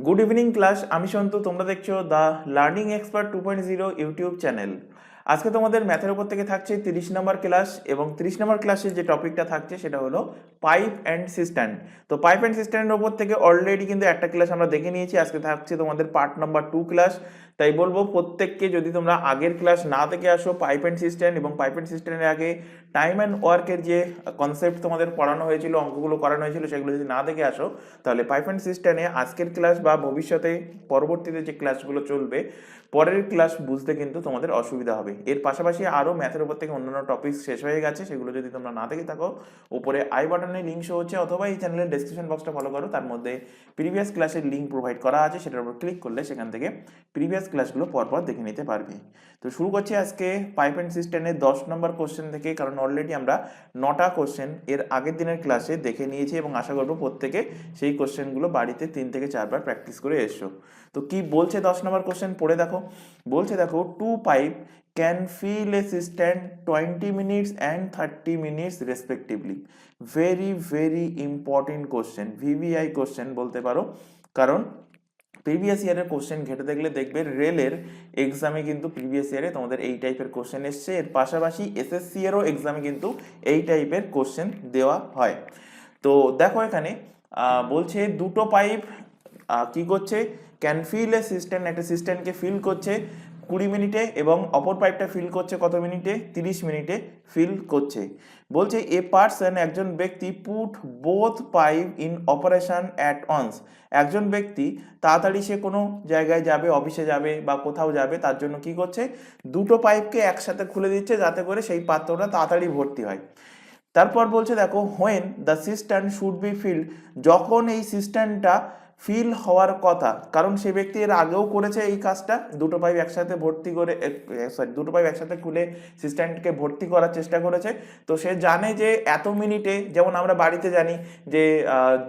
Good evening class, আমি সন্তু। তোমরা দেখছো the learning expert 2.0 YouTube channel. আজকে তোমাদের ম্যাথের উপর থেকে থাকছে 30 নম্বর ক্লাস, এবং 30 নম্বর ক্লাসে যে টপিকটা থাকছে সেটা হলো পাইপ অ্যান্ড সিস্টেম। তো পাইপ অ্যান্ড সিস্টেমের উপর থেকে অলরেডি কিন্তু একটা ক্লাস আমরা দেখে নিয়েছি। আজকে থাকছে তোমাদের পার্ট নাম্বার 2 ক্লাস। তাই বলবো প্রত্যেককে, যদি তোমরা আগের ক্লাস না দেখে আসো পাইপ অ্যান্ড সিস্টেম এবং পাইপ অ্যান্ড সিস্টেমের আগে টাইম অ্যান্ড ওয়ার্কের যে কনসেপ্ট তোমাদের পড়ানো হয়েছিল, অঙ্কগুলো করানো হয়েছিল, সেগুলো যদি না দেখে আসো, তাহলে পাইপ অ্যান্ড সিস্টেমে আজকের ক্লাস বা ভবিষ্যতে পরবর্তীতে যে ক্লাসগুলো চলবে, পরের ক্লাস বুঝতে কিন্তু তোমাদের অসুবিধা হবে। এর পাশাপাশি আরও ম্যাথের উপর থেকে অন্যান্য টপিক শেষ হয়ে গেছে, সেগুলো যদি তোমরা না দেখে থাকো, উপরে আই বাটনে লিঙ্ক শো হচ্ছে, অথবা এই চ্যানেলের ডেসক্রিপশন বক্সটা ফলো করো, তার মধ্যে প্রিভিয়াস ক্লাসের লিঙ্ক প্রোভাইড করা আছে, সেটার উপর ক্লিক করলে সেখান থেকে প্রিভিয়াস ক্লাসগুলো পরপর দেখে নিতে পারবে। তো শুরু করছি আজকে পাইপ অ্যান্ড সিস্টেমের 10 নম্বর কোশ্চেন থেকে, কারণ অলরেডি আমরা 9টা কোশ্চেন এর আগের দিনের ক্লাসে দেখে নিয়েছি, এবং আশা করবো প্রত্যেকে সেই কোশ্চেনগুলো বাড়িতে 3 থেকে 4 বার প্র্যাকটিস করে এসছো। তো কি বলছে 10 নম্বর কোশ্চেন পড়ে দেখো। বলছে দেখো, 2 pipe can fill a system 20 minutes and 30 minutes respectively. Very very important question, VVI question বলতে পারো, কারণ প্রিভিয়াস ইয়ারের কোশ্চেন ঘেটে দেখলে দেখবে রেলের এক্সামে কিন্তু প্রিভিয়াস ইয়ারে তোমাদের এই টাইপের কোশ্চেন এসছে। এর পাশাপাশি এসএসসি এরও এক্সামে কিন্তু এই টাইপের কোশ্চেন দেওয়া হয়। তো দেখো এখানে বলছে দুটো পাইপ কি করছে, ক্যান ফিল এ সিস্টেম, একটা সিস্টেমকে ফিল করছে 20 মিনিটে, এবং অপর পাইপটা ফিল করছে কত মিনিটে, 30 মিনিটে ফিল করছে। বলছে এ পার্সন, একজন ব্যক্তি, put both pipe in operation at once. একজন ব্যক্তি তাড়াতাড়ি সে কোনো জায়গায় যাবে, অফিসে যাবে বা কোথাও যাবে, তার জন্য কি করছে, দুটো পাইপকে একসাথে খুলে দিচ্ছে যাতে করে সেই পাত্রটা তাড়াতাড়ি ভর্তি হয়। তারপর বলছে দেখো, when the system should be field, যখন এই সিস্টেমটা ফিল হওয়ার কথা, কারণ সে ব্যক্তি এর আগেও করেছে এই কাজটা, দুটো পাইপ একসাথে ভর্তি করে, দুটো পাইপ একসাথে খুলে সিস্টেমকে ভর্তি করার চেষ্টা করেছে। তো সে জানে যে এত মিনিটে, যেমন আমরা বাড়িতে জানি যে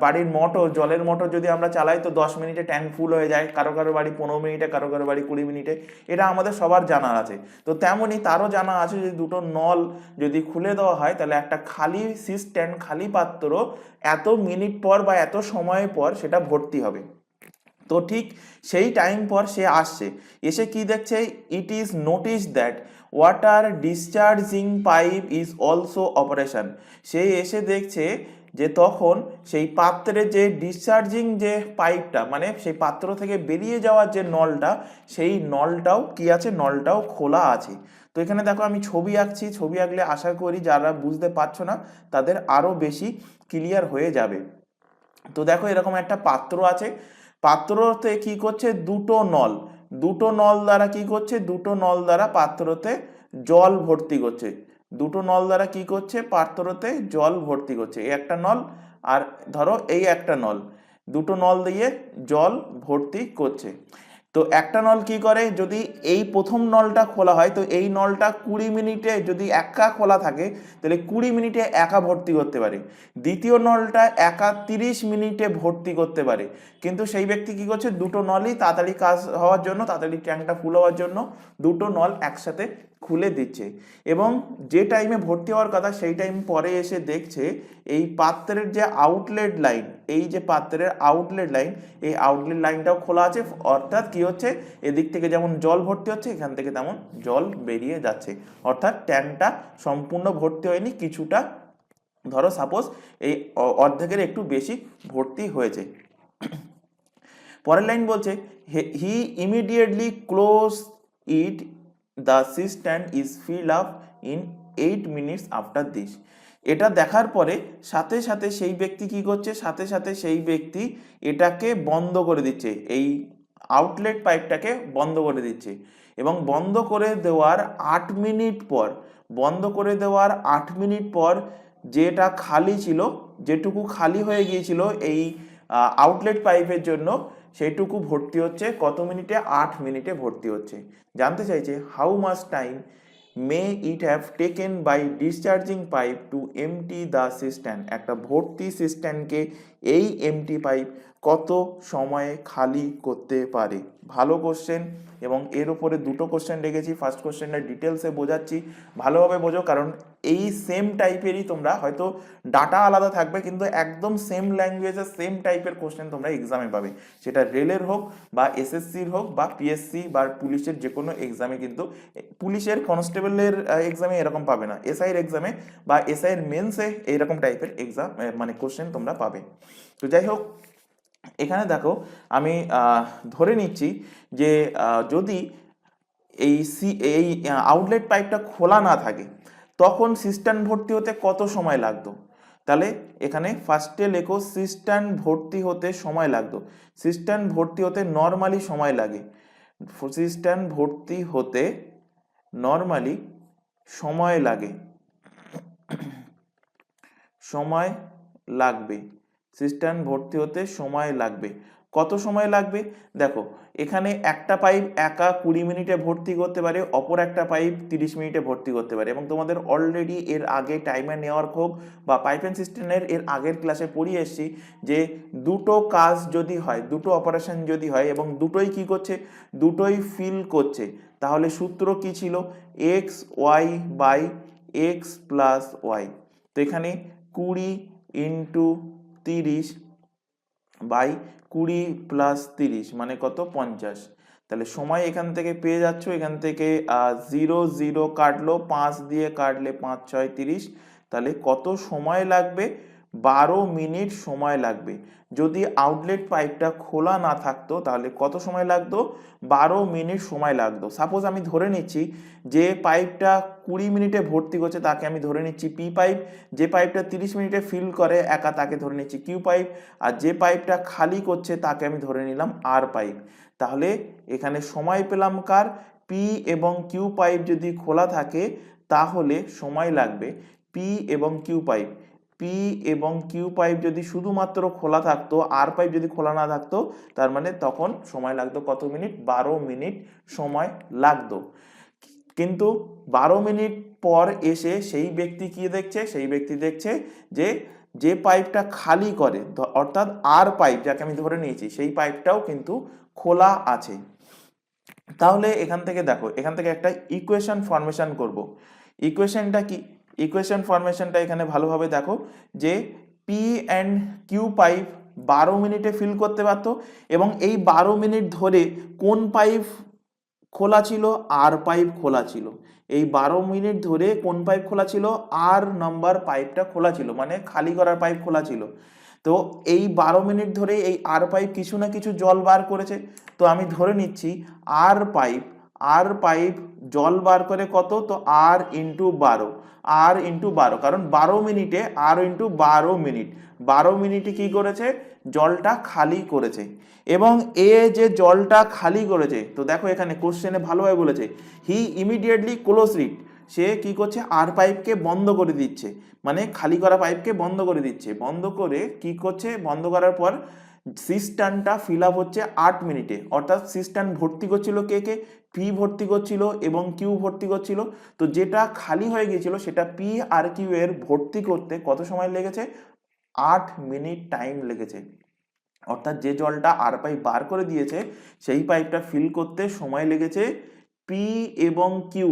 বাড়ির মোটর, জলের মোটর যদি আমরা চালাই তো 10 মিনিটে ট্যাঙ্ক ফুল হয়ে যায়, কারো কারো বাড়ি 15 মিনিটে, কারো কারো বাড়ি 20 মিনিটে, এটা আমাদের সবার জানা আছে। তো তেমনই তারও জানা আছে যে দুটো নল যদি খুলে দেওয়া হয়, তাহলে একটা খালি সিস্টেম, খালি পাত্র এত মিনিট পর বা এত সময় পর সেটা ভর্তি হবে। তো ঠিক সেই টাইম পর সে আসছে, এসে কি দেখছে, it is notice that water discharging pipe is also operation. সে এসে দেখছে যে তখন সেই পাত্রের যে ডিসচার্জিং যে পাইপটা, মানে সেই পাত্র থেকে বেরিয়ে যাওয়ার যে নলটা, সেই নলটাও কি আছে, নলটাও খোলা আছে। তো এখানে দেখো আমি ছবি আঁকছি, ছবি আঁকলে আশা করি যারা বুঝতে পারছো না তাদের আরও বেশি ক্লিয়ার হয়ে যাবে। তো দেখো এরকম একটা পাত্র আছে, পাত্রতে কি করছে, দুটো নল, দুটো নল দ্বারা কি করছে, দুটো নল দ্বারা পাত্রতে জল ভর্তি করছে, দুটো নল দ্বারা কি করছে, পাত্রতে জল ভর্তি করছে। এই একটা নল, আর ধরো এই একটা নল, দুটো নল দিয়ে জল ভর্তি করছে। তো একটা নল কি করে, যদি এই প্রথম নলটা খোলা হয়, তো এই নলটা 20 মিনিটে যদি একা খোলা থাকে, তাহলে 20 মিনিটে একা ভর্তি করতে পারে। দ্বিতীয় নলটা একা 30 মিনিটে ভর্তি করতে পারে। কিন্তু সেই ব্যক্তি কি করছে, দুটো নলই তাড়াতাড়ি কাজ হওয়ার জন্য, তাড়াতাড়ি ট্যাঙ্কটা ফুল হওয়ার জন্য দুটো নল একসাথে খুলে দিচ্ছে, এবং যে টাইমে ভর্তি হওয়ার কথা সেই টাইম পরে এসে দেখছে এই পাত্রের যে আউটলেট লাইন, এই যে পাত্রের আউটলেট লাইন, এই আউটলেট লাইনটাও খোলা আছে। অর্থাৎ কি হচ্ছে, এদিক থেকে যেমন জল ভর্তি হচ্ছে, এখান থেকে তেমন জল বেরিয়ে যাচ্ছে। অর্থাৎ ট্যাঙ্কটা সম্পূর্ণ ভর্তি হয়নি, কিছুটা, ধরো সাপোজ এই অর্ধেকের একটু বেশি ভর্তি হয়েছে। পরের লাইন বলছে, he immediately close it, the system is fill up in 8 minutes after this. এটা দেখার পরে সাথে সাথে সেই ব্যক্তি কি করছে, সাথে সাথে সেই ব্যক্তি এটাকে বন্ধ করে দিচ্ছে, এই আউটলেট পাইপটাকে বন্ধ করে দিচ্ছে। এবং বন্ধ করে দেওয়ার 8 মিনিট পর, বন্ধ করে দেওয়ার 8 মিনিট পর যেটা খালি ছিল, যেটুকু খালি হয়ে গিয়েছিল এই আউটলেট পাইপের জন্য, সেইটুকু ভর্তি হচ্ছে কত মিনিটে, 8 মিনিটে ভর্তি হচ্ছে। জানতে চাইছে how much time may it have taken by discharging pipe to empty the system. একটা ভর্তি সিস্টেমকে এই এমটি পাইপ কত সময়ে খালি করতে পারে। ভালো কোশ্চেন, এবং এর উপরে দুটো কোশ্চেন রেখেছি। ফার্স্ট কোশ্চেনটা ডিটেলসে বোঝাচ্ছি, ভালোভাবে বোঝো, কারণ এই সেম টাইপেরই তোমরা হয়তো ডাটা আলাদা থাকবে কিন্তু একদম সেম ল্যাঙ্গুয়েজের সেম টাইপের কোশ্চেন তোমরা এক্সামে পাবে, সেটা রেলের হোক বা এসএসসির হোক বা পিএসসি বা পুলিশের যে কোনো এক্সামে। কিন্তু পুলিশের কনস্টেবলের এক্সামে এরকম পাবে না, এসআইয়ের এক্সামে বা এসআইয়ের মেন্সে এইরকম টাইপের এক্সাম মানে কোশ্চেন তোমরা পাবে। তো যাই হোক, এখানে দেখো আমি ধরে নিচ্ছি যে যদি এই আউটলেট পাইপটা খোলা না থাকে তখন সিস্টার্ন ভর্তি হতে কত সময় লাগতো। তাহলে এখানে ফার্স্টে লেখো সিস্টার্ন ভর্তি হতে সময় লাগতো। সিস্টার্ন ভর্তি হতে নর্মালি সময় লাগে, সিস্টার্ন ভর্তি হতে নর্মালি সময় লাগে, সময় লাগবে, সিস্টার্ন ভর্তি হতে সময় লাগবে। কত সময় লাগবে দেখো, এখানে একটা পাইপ একা 20 মিনিটে ভর্তি করতে পারে, অপর একটা পাইপ 30 মিনিটে ভর্তি করতে পারে। এবং তোমাদের অলরেডি এর আগে টাইমার নেওয়ার্ক হোক বা পাইপ অ্যান্ড সিস্টেমের এর আগের ক্লাসে পড়িয়ে এসেছি যে দুটো কাজ যদি হয়, দুটো অপারেশন যদি হয় এবং দুটোই কি করছে, দুটোই ফিল করছে, তাহলে সূত্র কি ছিল, x y by x plus y. তো এখানে 20 ইন্টু 30 বাই 20 প্লাস 30 মানে কত, 50। তাহলে সময় এখান থেকে পেয়ে যাচ্ছ, এখান থেকে 0 0 কাটলো, 5 দিয়ে কাটলে 5 6 30, তাহলে কত সময় লাগবে, 12 মিনিট সময় লাগবে। যদি আউটলেট পাইপটা খোলা না থাকতো তাহলে কত সময় লাগতো, 12 মিনিট সময় লাগতো। সাপোজ আমি ধরে নিচ্ছি যে পাইপটা 20 মিনিটে ভর্তি করছে তাকে আমি ধরে নিচ্ছি পি পাইপ, যে পাইপটা 30 মিনিটে ফিল করে একা তাকে ধরে নিচ্ছি কিউ পাইপ, আর যে পাইপটা খালি করছে তাকে আমি ধরে নিলাম আর পাইপ। তাহলে এখানে সময় পেলাম কার, পি এবং কিউ পাইপ যদি খোলা থাকে তাহলে সময় লাগবে পি এবং কিউ পাইপ। পি এবং কিউ পাইপ যদি শুধুমাত্র খোলা থাকতো, আর পাইপ যদি খোলা না থাকতো, তার মানে তখন সময় লাগতো কত মিনিট, 12 মিনিট সময় লাগতো। কিন্তু 12 মিনিট পর এসে সেই ব্যক্তি কি দেখছে, সেই ব্যক্তি দেখছে যে যে পাইপটা খালি করে অর্থাৎ আর পাইপ যাকে আমি ধরে নিয়েছি সেই পাইপটাও কিন্তু খোলা আছে। তাহলে এখান থেকে দেখো, এখান থেকে একটা ইকুয়েশন ফরমেশন করব। ইকুয়েশনটা কি, ইকুয়েশন ফরমেশনটা এখানে ভালোভাবে দেখো যে পি অ্যান্ড কিউ পাইপ 12 মিনিটে ফিল করতে পারতো এবং এই 12 মিনিট ধরে কোন পাইপ খোলা ছিল, আর পাইপ খোলা ছিল। এই 12 মিনিট ধরে কোন পাইপ খোলা ছিল, আর নাম্বার পাইপটা খোলা ছিল, মানে খালি করার পাইপ খোলা ছিল। তো এই 12 মিনিট ধরে এই আর পাইপ কিছু না কিছু জল বার করেছে। তো আমি ধরে নিচ্ছি আর পাইপ জল বার করে কত, তো আর ইন্টু 12, আর ইন্টু 12, কারণ 12 মিনিটে আর ইন্টু 12 মিনিট, 12 মিনিটে কি করেছে, জলটা খালি করেছে। এবং এ যে জলটা খালি করেছে, তো দেখো এখানে কোশ্চেনে ভালোভাবে বলেছে হি ইমিডিয়েটলি ক্লোজ ইট, সে কি করছে, আর পাইপকে বন্ধ করে দিচ্ছে, মানে খালি করা পাইপকে বন্ধ করে দিচ্ছে। বন্ধ করে কি করছে, বন্ধ করার পর সিস্টার্নটা ফিল আপ হচ্ছে 8 মিনিটে, অর্থাৎ সিস্টার্ন ভর্তি করছিল কে কে, পি ভর্তি করছিল এবং কিউ ভর্তি করছিল। তো যেটা খালি হয়ে গিয়েছিল সেটা পি আর কিউ এর ভর্তি করতে কত সময় লেগেছে, 8 মিনিট টাইম লেগেছে। অর্থাৎ যে জলটা আর পাইপ বার করে দিয়েছে সেই পাইপটা ফিল করতে সময় লেগেছে পি এবং কিউ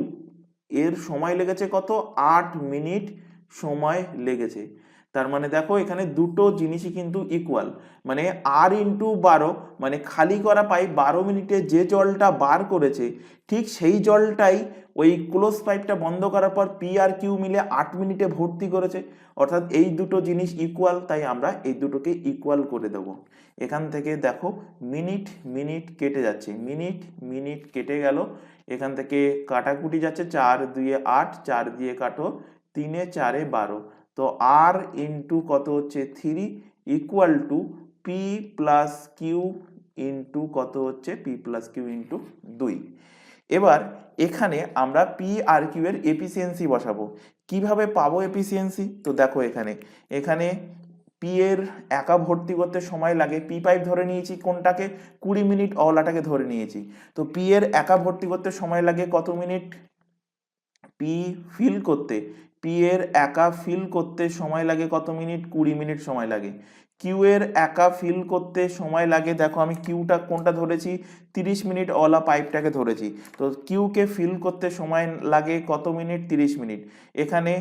এর সময় লেগেছে কত, 8 মিনিট সময় লেগেছে। তার মানে দেখো এখানে দুটো জিনিসই কিন্তু ইকুয়াল, মানে আর ইন্টু 12 মানে খালি করা পাইপ 12 মিনিটে যে জলটা বার করেছে ঠিক সেই জলটাই ওই ক্লোজ পাইপটা বন্ধ করার পর পি আর কিউ মিলে 8 মিনিটে ভর্তি করেছে। অর্থাৎ এই দুটো জিনিস ইকুয়াল, তাই আমরা এই দুটোকে ইকুয়াল করে দেব। এখান থেকে দেখো মিনিট মিনিট কেটে যাচ্ছে, মিনিট মিনিট কেটে গেল, এখান থেকে কাটাকুটি যাচ্ছে, 4 2 8, 4 দিয়ে কাটো, 3 4 12, তো আর ইন্টু কত হচ্ছে 3 equal to P plus Q into কত হচ্ছে, পি প্লাস কিউ ইন্টু 2। এবার এখানে আমরা পি আর কিউ এর এফিসিয়েন্সি বসাবো। কিভাবে পাবো এফিসিয়েন্সি, তো দেখো এখানে পি এর একা ভর্তি করতে সময় লাগে, পি পাইপ ধরে নিয়েছি কোনটাকে, 20 মিনিট অওলাটাকে ধরে নিয়েছি। তো পি এর একা ভর্তি করতে সময় লাগে কত মিনিট, পি ফিল করতে, পি এর একা ফিল করতে সময় লাগে কত মিনিট, 20 মিনিট সময় লাগে। কিউ এর একা ফিল করতে সময় লাগে, দেখো আমি কিউটা কোনটা ধরেছি, 30 মিনিট অলা পাইপটাকে ধরেছি, তো কিউকে ফিল করতে সময় লাগে কত মিনিট, 30 মিনিট। এখানে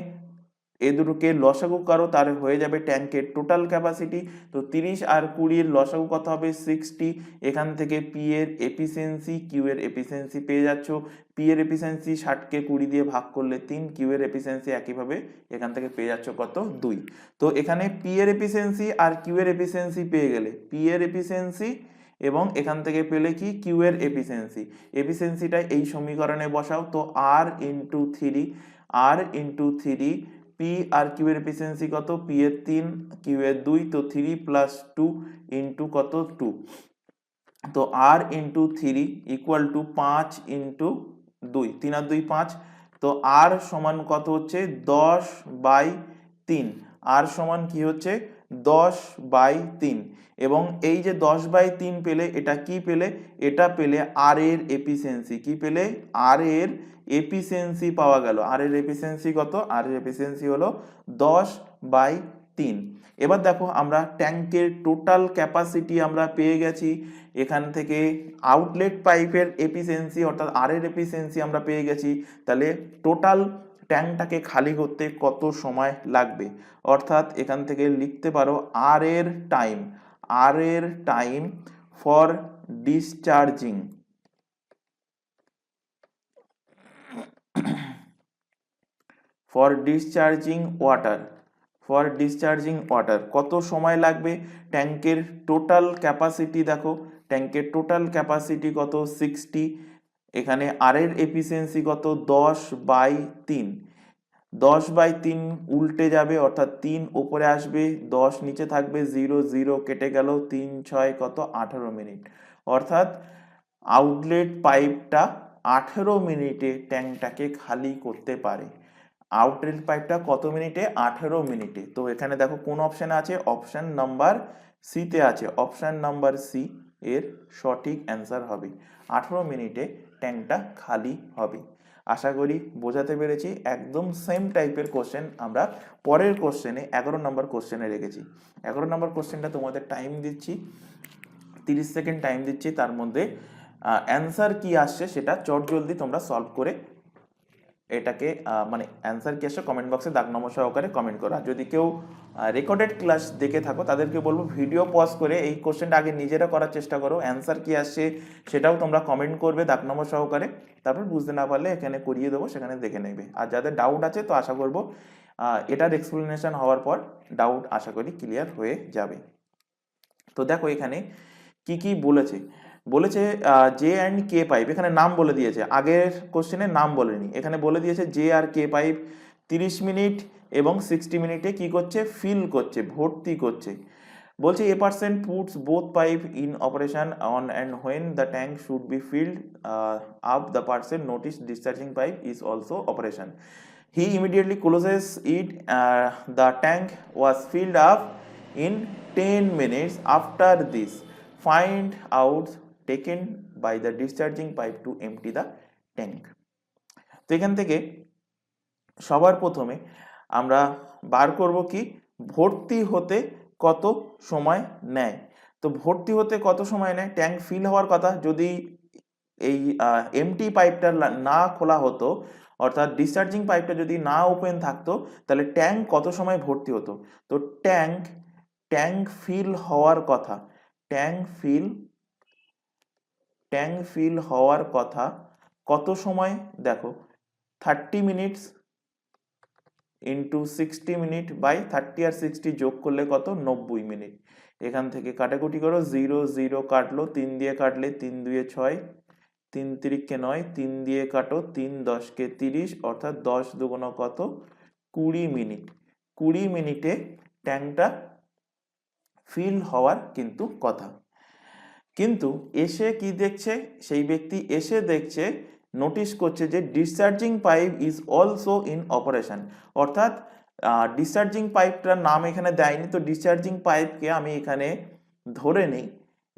এই দুটোকে লসাগু করো, তার হয়ে যাবে ট্যাঙ্কের টোটাল ক্যাপাসিটি। তো 30 আর 20 লসাগু কত হবে 60। এখান থেকে পি এর এফিসিয়েন্সি, কিউ এর এফিসিয়েন্সি পেয়ে যাচ্ছ। পি এর এফিসিয়েন্সি 60কে 20 দিয়ে ভাগ করলে 3, কিউ এর এফিসিয়েন্সি একইভাবে এখান থেকে পেয়ে যাচ্ছ কত 2। তো এখানে পি এর এফিসিয়েন্সি আর কিউ এর এফিসিয়েন্সি পেয়ে গেলে পি এর এফিসিয়েন্সি এবং এখান থেকে পেলে কি কিউ এর এফিসিয়েন্সি, এফিসিয়েন্সিটা এই সমীকরণে বসাও। তো আর into three P R Q এর এফিসিয়েন্সি কত, পি এর 3 কিউ এর 2, তো 3 প্লাস 2 ইন্টু কত 2। তো আর ইন্টু 3 ইকুয়াল টু 5 ইন্টু 2, 3 আর 2 5। তো আর সমান কত হচ্ছে 10/3। আর সমান কি হচ্ছে 10/3। এবং এই যে 10/3 পেলে, এটা কি পেলে, এটা পেলে আর এর এফিসিয়েন্সি। কি পেলে, আর এর এফিসিয়েন্সি পাওয়া গেল। আর এর এফিসিয়েন্সি কত, আর এর এফিসিয়েন্সি হলো 10/3। এবার দেখো আমরা ট্যাঙ্কের টোটাল ক্যাপাসিটি আমরা পেয়ে গেছি। এখান থেকে আউটলেট পাইপের এফিসিয়েন্সি অর্থাৎ আর এর এফিসিয়েন্সি আমরা পেয়ে গেছি। তাহলে টোটাল ট্যাঙ্কটাকে খালি করতে কত সময় লাগবে, অর্থাৎ এখান থেকে লিখতে পারো আর এর টাইম ফর ডিসচার্জিং ওয়াটার কত সময় লাগবে। ট্যাঙ্কের টোটাল ক্যাপাসিটি দেখো, ট্যাঙ্কের টোটাল ক্যাপাসিটি কত 60। এখানে আর এর এফিসিয়েন্সি কত 10/3। 10/3 উল্টে যাবে অর্থাৎ 3 উপরে আসবে, 10 নিচে থাকবে, 0 0 কেটে গেল, 3 6 কত 18 মিনিট। অর্থাৎ আউটলেট পাইপটা 18 মিনিটে ট্যাঙ্কটাকে খালি করতে পারে। আউটলেট পাইপটা কত মিনিটে, 18 মিনিটে। তো এখানে দেখো কোন অপশন আছে, অপশন নাম্বার সি তে আছে। অপশন নাম্বার সি এর সঠিক অ্যান্সার হবে 18 মিনিটে ট্যাঙ্কটা খালি হবে। আশা করি বোঝাতে পেরেছি। একদম সেম টাইপের কোশ্চেন আমরা পরের কোশ্চেনে 11 নম্বর কোশ্চেনে রেখেছি। 11 নম্বর কোশ্চেনটা তোমাদের টাইম দিচ্ছি, 30 সেকেন্ড টাইম দিচ্ছি। তার মধ্যে অ্যান্সার কি আসছে সেটা চটজলদি তোমরা সলভ করে এটাকে মানে অ্যান্সার কি আসছে কমেন্ট বক্সে দাগ নম্বর সহকারে কমেন্ট করো। আর যদি কেউ রেকর্ডেড ক্লাস দেখে থাকো তাদেরকে বলবো ভিডিও পজ করে এই কোশ্চেনটা আগে নিজেরা করার চেষ্টা করো, অ্যান্সার কি আসছে সেটাও তোমরা কমেন্ট করবে দাগ নম্বর সহকারে। তারপর বুঝতে না পারলে এখানে করিয়ে দেবো, সেখানে দেখে নেবে। আর যাদের ডাউট আছে তো আশা করবো এটার এক্সপ্লেনেশন হওয়ার পর ডাউট আশা করি ক্লিয়ার হয়ে যাবে। তো দেখো এখানে কি কি বলেছে, জে অ্যান্ড কে পাইপ, এখানে নাম বলে দিয়েছে, আগের কোশ্চেনে নাম বলেনি, এখানে বলে দিয়েছে জে আর কে পাইপ 30 মিনিট এবং 60 মিনিটে কি করছে, ফিল করছে, ভর্তি করছে। বলছে a person puts both pipe in operation on and when the tank should be filled up the person notice discharging pipe is also operation. He immediately clauses it, the tank was filled up in 10 minutes. After this, find out taken by the discharging pipe to empty the tank. তো এখান থেকে সবার প্রথমে আমরা বার করব কি, ভর্তি হতে কত সময় নেয়। তো ভর্তি হতে কত সময় নেয়, ট্যাঙ্ক ফিল হওয়ার কথা যদি এই এমটি পাইপটা না খোলা হতো অর্থাৎ ডিসচার্জিং পাইপটা যদি না ওপেন থাকতো তাহলে ট্যাঙ্ক কত সময় ভর্তি হতো। তো ট্যাঙ্ক ফিল হওয়ার কথা, ট্যাঙ্ক ফিল হওয়ার কথা কত সময়, দেখো 30 মিনিটস ইন্টু 60 মিনিট বাই 30 আর 60 যোগ করলে কত 90 মিনিট। এখান থেকে কাটাকুটি করো, 0 0 কাটলো, 3 দিয়ে কাটলে 3 2 6, 3 3 কে 9, 3 দিয়ে কাটো, 3 10 কে 30, অর্থাৎ 10 দুগুণ কত 20 মিনিট। 20 মিনিটে ট্যাঙ্কটা ফিল হওয়ার কিন্তু কথা। কিন্তু এসে কি দেখছে, সেই ব্যক্তি এসে দেখছে, নোটিস করছে যে discharging pipe is also in operation, অর্থাৎ ডিসচার্জিং পাইপটার নাম এখানে দেয়নি। তো ডিসচার্জিং পাইপকে আমি এখানে ধরে নিই,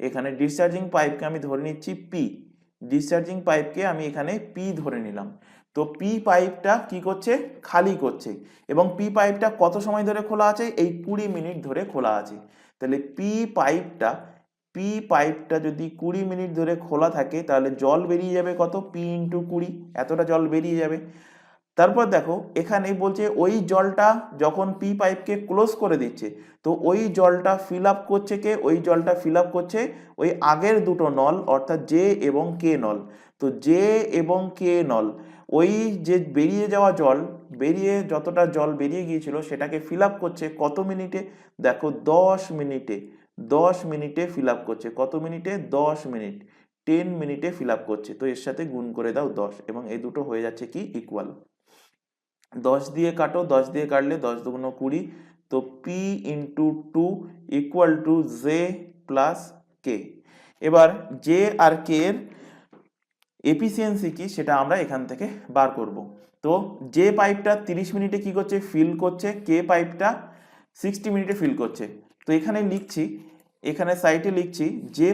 এখানে ডিসচার্জিং পাইপকে আমি ধরে নিচ্ছি পি, ডিসচার্জিং পাইপকে আমি এখানে পি ধরে নিলাম। তো পি পাইপটা কি করছে, খালি করছে। এবং পি পাইপটা কত সময় ধরে খোলা আছে, এই 20 মিনিট ধরে খোলা আছে। তাহলে পি পাইপটা যদি 20 মিনিট ধরে খোলা থাকে তাহলে জল বেরিয়ে যাবে কত, পি ইন্টু 20, এতটা জল বেরিয়ে যাবে। তারপর দেখো এখানে বলছে ওই জলটা যখন পি পাইপকে ক্লোজ করে দিচ্ছে, তো ওই জলটা ফিল আপ করছে কে, ওই জলটা ফিল আপ করছে ওই আগের দুটো নল অর্থাৎ জে এবং কে নল। তো জে এবং কে নল ওই যে বেরিয়ে যাওয়া জল, বেরিয়ে যতটা জল বেরিয়ে গিয়েছিল সেটাকে ফিল আপ করছে কত মিনিটে, দেখো 10 মিনিটে। 10 মিনিটে ফিল আপ করছে, কত মিনিটে, 10 মিনিট, 10 মিনিটে ফিল আপ করছে। তো এর সাথে গুণ করে দাও 10 এবং এই দুটো হয়ে যাচ্ছে কি ইকুয়াল। 10 দিয়ে কাটো, 10 দিয়ে কাটলে 10 দুগুণ 20, তো P into 2 equal to J plus K. এবার জে আর কে এর এফিসিয়েন্সি কি সেটা আমরা এখান থেকে বার করব। তো যে পাইপটা 30 মিনিটে কি করছে, ফিল করছে, কে পাইপটা 60 মিনিটে ফিল করছে। তো এখানে লিখছি, এখানে সাইডে লিখছি যে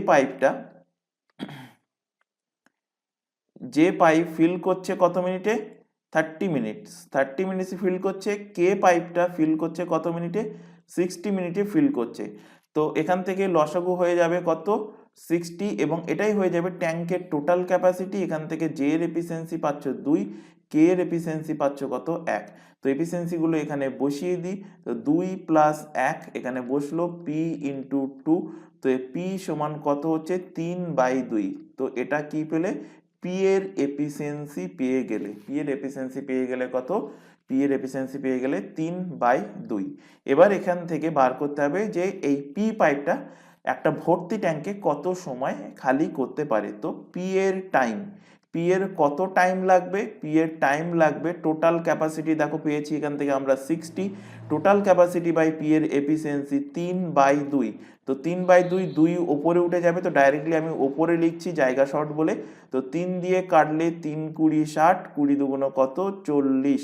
পাইপ ফিল করছে কত মিনিটে, 30 মিনিটস, 30 মিনিটে ফিল করছে। কে পাইপটা ফিল করছে কত মিনিটে, 60 মিনিটে ফিল করছে। তো এখান থেকে লসাগু হয়ে যাবে কত, 60, এবং এটাই হয়ে যাবে ট্যাঙ্কের টোটাল ক্যাপাসিটি। এখান থেকে জে এর এফিসিয়েন্সি পাচ্ছ 2, কে এর এফিসিয়েন্সি পাচ্ছ কত, 1। তো এফিসিয়েন্সিগুলো এখানে বসিয়ে দিই, তো 2 প্লাস 1 এখানে বসলো, পি ইন্টু 2, তো পি সমান কত হচ্ছে 3/2। তো এটা কি পেলে, পি এর এফিসিয়েন্সি পেয়ে গেলে, পি এর এফিসিয়েন্সি পেয়ে গেলে কত, পি এর এফিসিয়েন্সি পেয়ে গেলে 3/2। এবার এখান থেকে বার করতে হবে যে এই পি পাইপটা একটা ভর্তি ট্যাঙ্কে কত সময় খালি করতে পারে। তো পি এর টাইম, পি এর কত টাইম লাগবে, পি এর টাইম লাগবে, টোটাল ক্যাপাসিটি দেখো পেয়েছি এখান থেকে আমরা 60, টোটাল ক্যাপাসিটি বাই পি এর এফিসিয়েন্সি 3/2। তো 3/2, 2 ওপরে উঠে যাবে, তো ডাইরেক্টলি আমি ওপরে লিখছি জায়গা শর্ট বলে। তো 3 দিয়ে কাটলে 3 20 60, 20 দুগুণ কত, 40,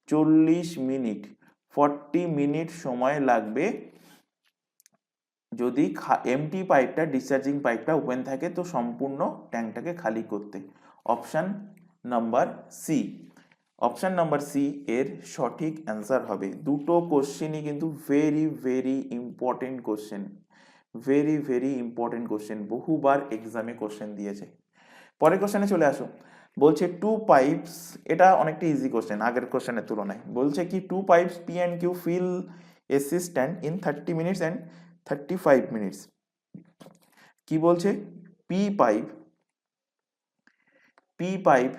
40 মিনিট, 40 মিনিট সময় লাগবে যদি এমটি পাইপটা, ডিসচার্জিং পাইপটা ওপেন থাকে, তো সম্পূর্ণ ট্যাঙ্কটাকে খালি করতে। Option number C, option number C এর সঠিক অ্যান্সার হবে। দুটো কোশ্চেনই কিন্তু very very important question, very very important question, বহুবার এক্সামে কোশ্চেন দিয়েছে। পরের কোশ্চেনে চলে আসো। বলছে টু পাইপস, এটা অনেকটা ইজি কোশ্চেন আগের কোশ্চেনের তুলনায়। বলছে কি two pipes P and Q fill a system in 30 minutes and 35 minutes. কি বলছে, P pipe, P pipe,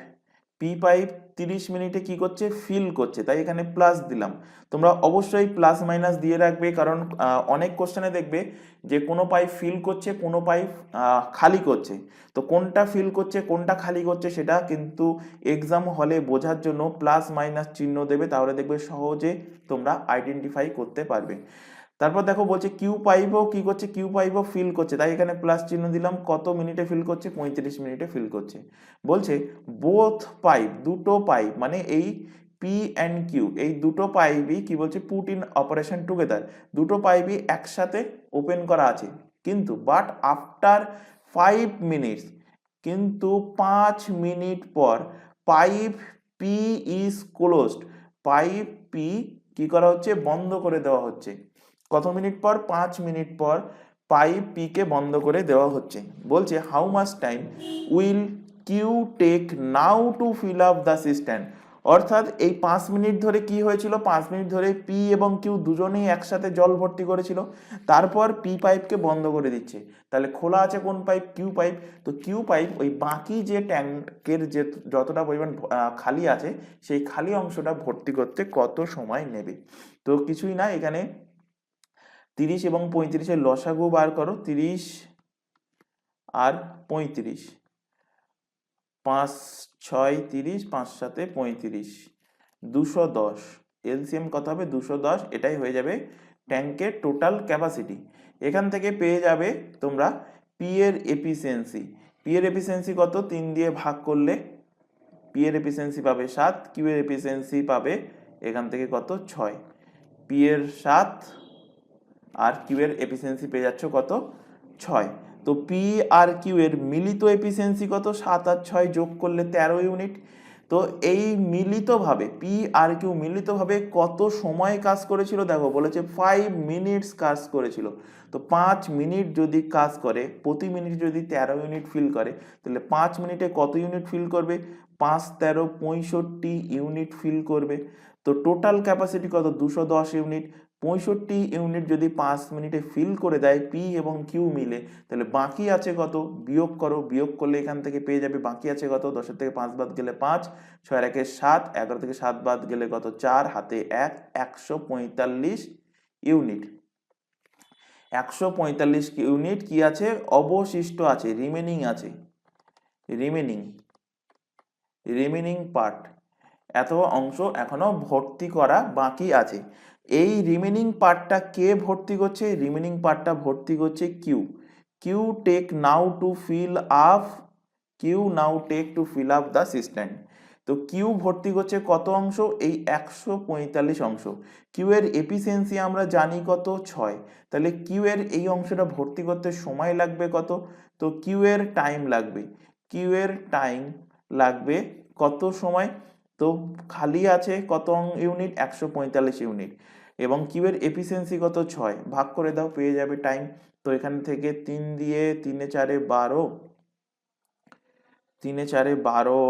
P pipe 30 মিনিটে কি করছে, ফিল করছে, তাই এখানে প্লাস দিলাম। তোমরা অবশ্যই প্লাস মাইনাস দিয়ে রাখবে, কারণ অনেক কোশ্চেনে দেখবে যে কোনো পাইপ ফিল করছে, কোনো পাইপ খালি করছে। তো কোনটা ফিল করছে কোনটা খালি করছে সেটা কিন্তু এক্সাম হলে বোঝার জন্য প্লাস মাইনাস চিহ্ন দেবে, তাহলে দেখবে সহজে তোমরা আইডেন্টিফাই করতে পারবে। তারপর দেখো বলছে কিউ পাইপও কি করছে, কিউ পাইপও ফিল করছে, তাই এখানে প্লাস চিহ্ন দিলাম। কত মিনিটে ফিল করছে, 35 মিনিটে ফিল করছে। বলছে বোথ পাইপ, দুটো পাইপ মানে এই পি অ্যান্ড কিউ, এই দুটো পাইপই কি বলছে পুট ইন অপারেশন টুগেদার, দুটো পাইপই একসাথে ওপেন করা আছে, কিন্তু বাট আফটার 5 মিনিটস, কিন্তু 5 মিনিট পর pipe P is closed, pipe P কি করা হচ্ছে, বন্ধ করে দেওয়া হচ্ছে। কত মিনিট পর, 5 মিনিট পর পাইপ পি কে বন্ধ করে দেওয়া হচ্ছে। বলছে how much time will Q take now to fill up the system, অর্থাৎ এই 5 মিনিট ধরে কি হয়েছিল, 5 মিনিট ধরে পি এবং কিউ দুজনেই একসাথে জল ভর্তি করেছিল, তারপর পি পাইপকে বন্ধ করে দিচ্ছে। তাহলে খোলা আছে কোন পাইপ, কিউ পাইপ। তো কিউ পাইপ ওই বাকি যে ট্যাঙ্কের যে যতটা পরিমাণ খালি আছে সেই খালি অংশটা ভর্তি করতে কত সময় নেবে। তো কিছুই না, এখানে 30 এবং 35-এর লসাগু বার করো, 30 আর 35, 5 6 30, 5 7 35, 210, এলসিএম কত হবে 210, এটাই হয়ে যাবে ট্যাঙ্কের টোটাল ক্যাপাসিটি। এখান থেকে পেয়ে যাবে তোমরা পি এর এফিসিয়েন্সি, পি এর এফিসিয়েন্সি কত, 3 দিয়ে ভাগ করলে পি এর এফিসিয়েন্সি পাবে 7, কিউ এর এফিসিয়েন্সি পাবে এখান থেকে কত 6, পি এর 7 আর কিউ এর এফিসিয়েন্সি পেয়ে যাচ্ছ কত 6। তো পি আর কিউ এর মিলিত এফিসিয়েন্সি কত, 7 আর 6 যোগ করলে 13 ইউনিট। তো এই মিলিতভাবে পি আর কিউ মিলিতভাবে কত সময় কাজ করেছিল দেখো বলেছে 5 মিনিটস কাজ করেছিল। তো 5 মিনিট যদি কাজ করে, প্রতি মিনিট যদি 13 ইউনিট ফিল করে, তাহলে 5 মিনিটে কত ইউনিট ফিল করবে? 5 13 65 ইউনিট ফিল করবে। তো টোটাল ক্যাপাসিটি কত? 210 ইউনিট। 65 ইউনিট যদি 5 মিনিটে ফিল করে দেয় পি এবং কিউ মিলে, তাহলে বাকি আছে কত? বিয়োগ করো, বিয়োগ করলে এখান থেকে পেয়ে যাবে বাকি আছে কত? 10 থেকে 5 বাদ গেলে 5, 6 একে 7, 11 থেকে 7 বাদ গেলে কত? 4, হাতে 1, 145 ইউনিট। 145 ইউনিট কি আছে? অবশিষ্ট আছে, রিমেনিং আছে, রিমেনিং পার্ট, এত অংশ এখনো ভর্তি করা বাকি আছে। এই রিমেনিং পার্টটা কে ভর্তি করছে? রিমেনিং পার্টটা ভর্তি করছে Q. Q take now to fill up the system. তো কিউ ভর্তি করছে কত অংশ? এই 145 অংশ। কিউ এর এফিসিয়েন্সি আমরা জানি কত? 6। তাহলে কিউ এর এই অংশটা ভর্তি করতে সময় লাগবে কত? তো কিউ এর টাইম লাগবে কত সময়? তো খালি আছে কত ইউনিট? 145 ইউনিট, এবং কিউ এর এফিসিয়েন্সি কত? 6। ভাগ করে দাও, পেয়ে যাবে টাইম। তো এখান থেকে 3 দিয়ে 3 4 12, 3 4 12,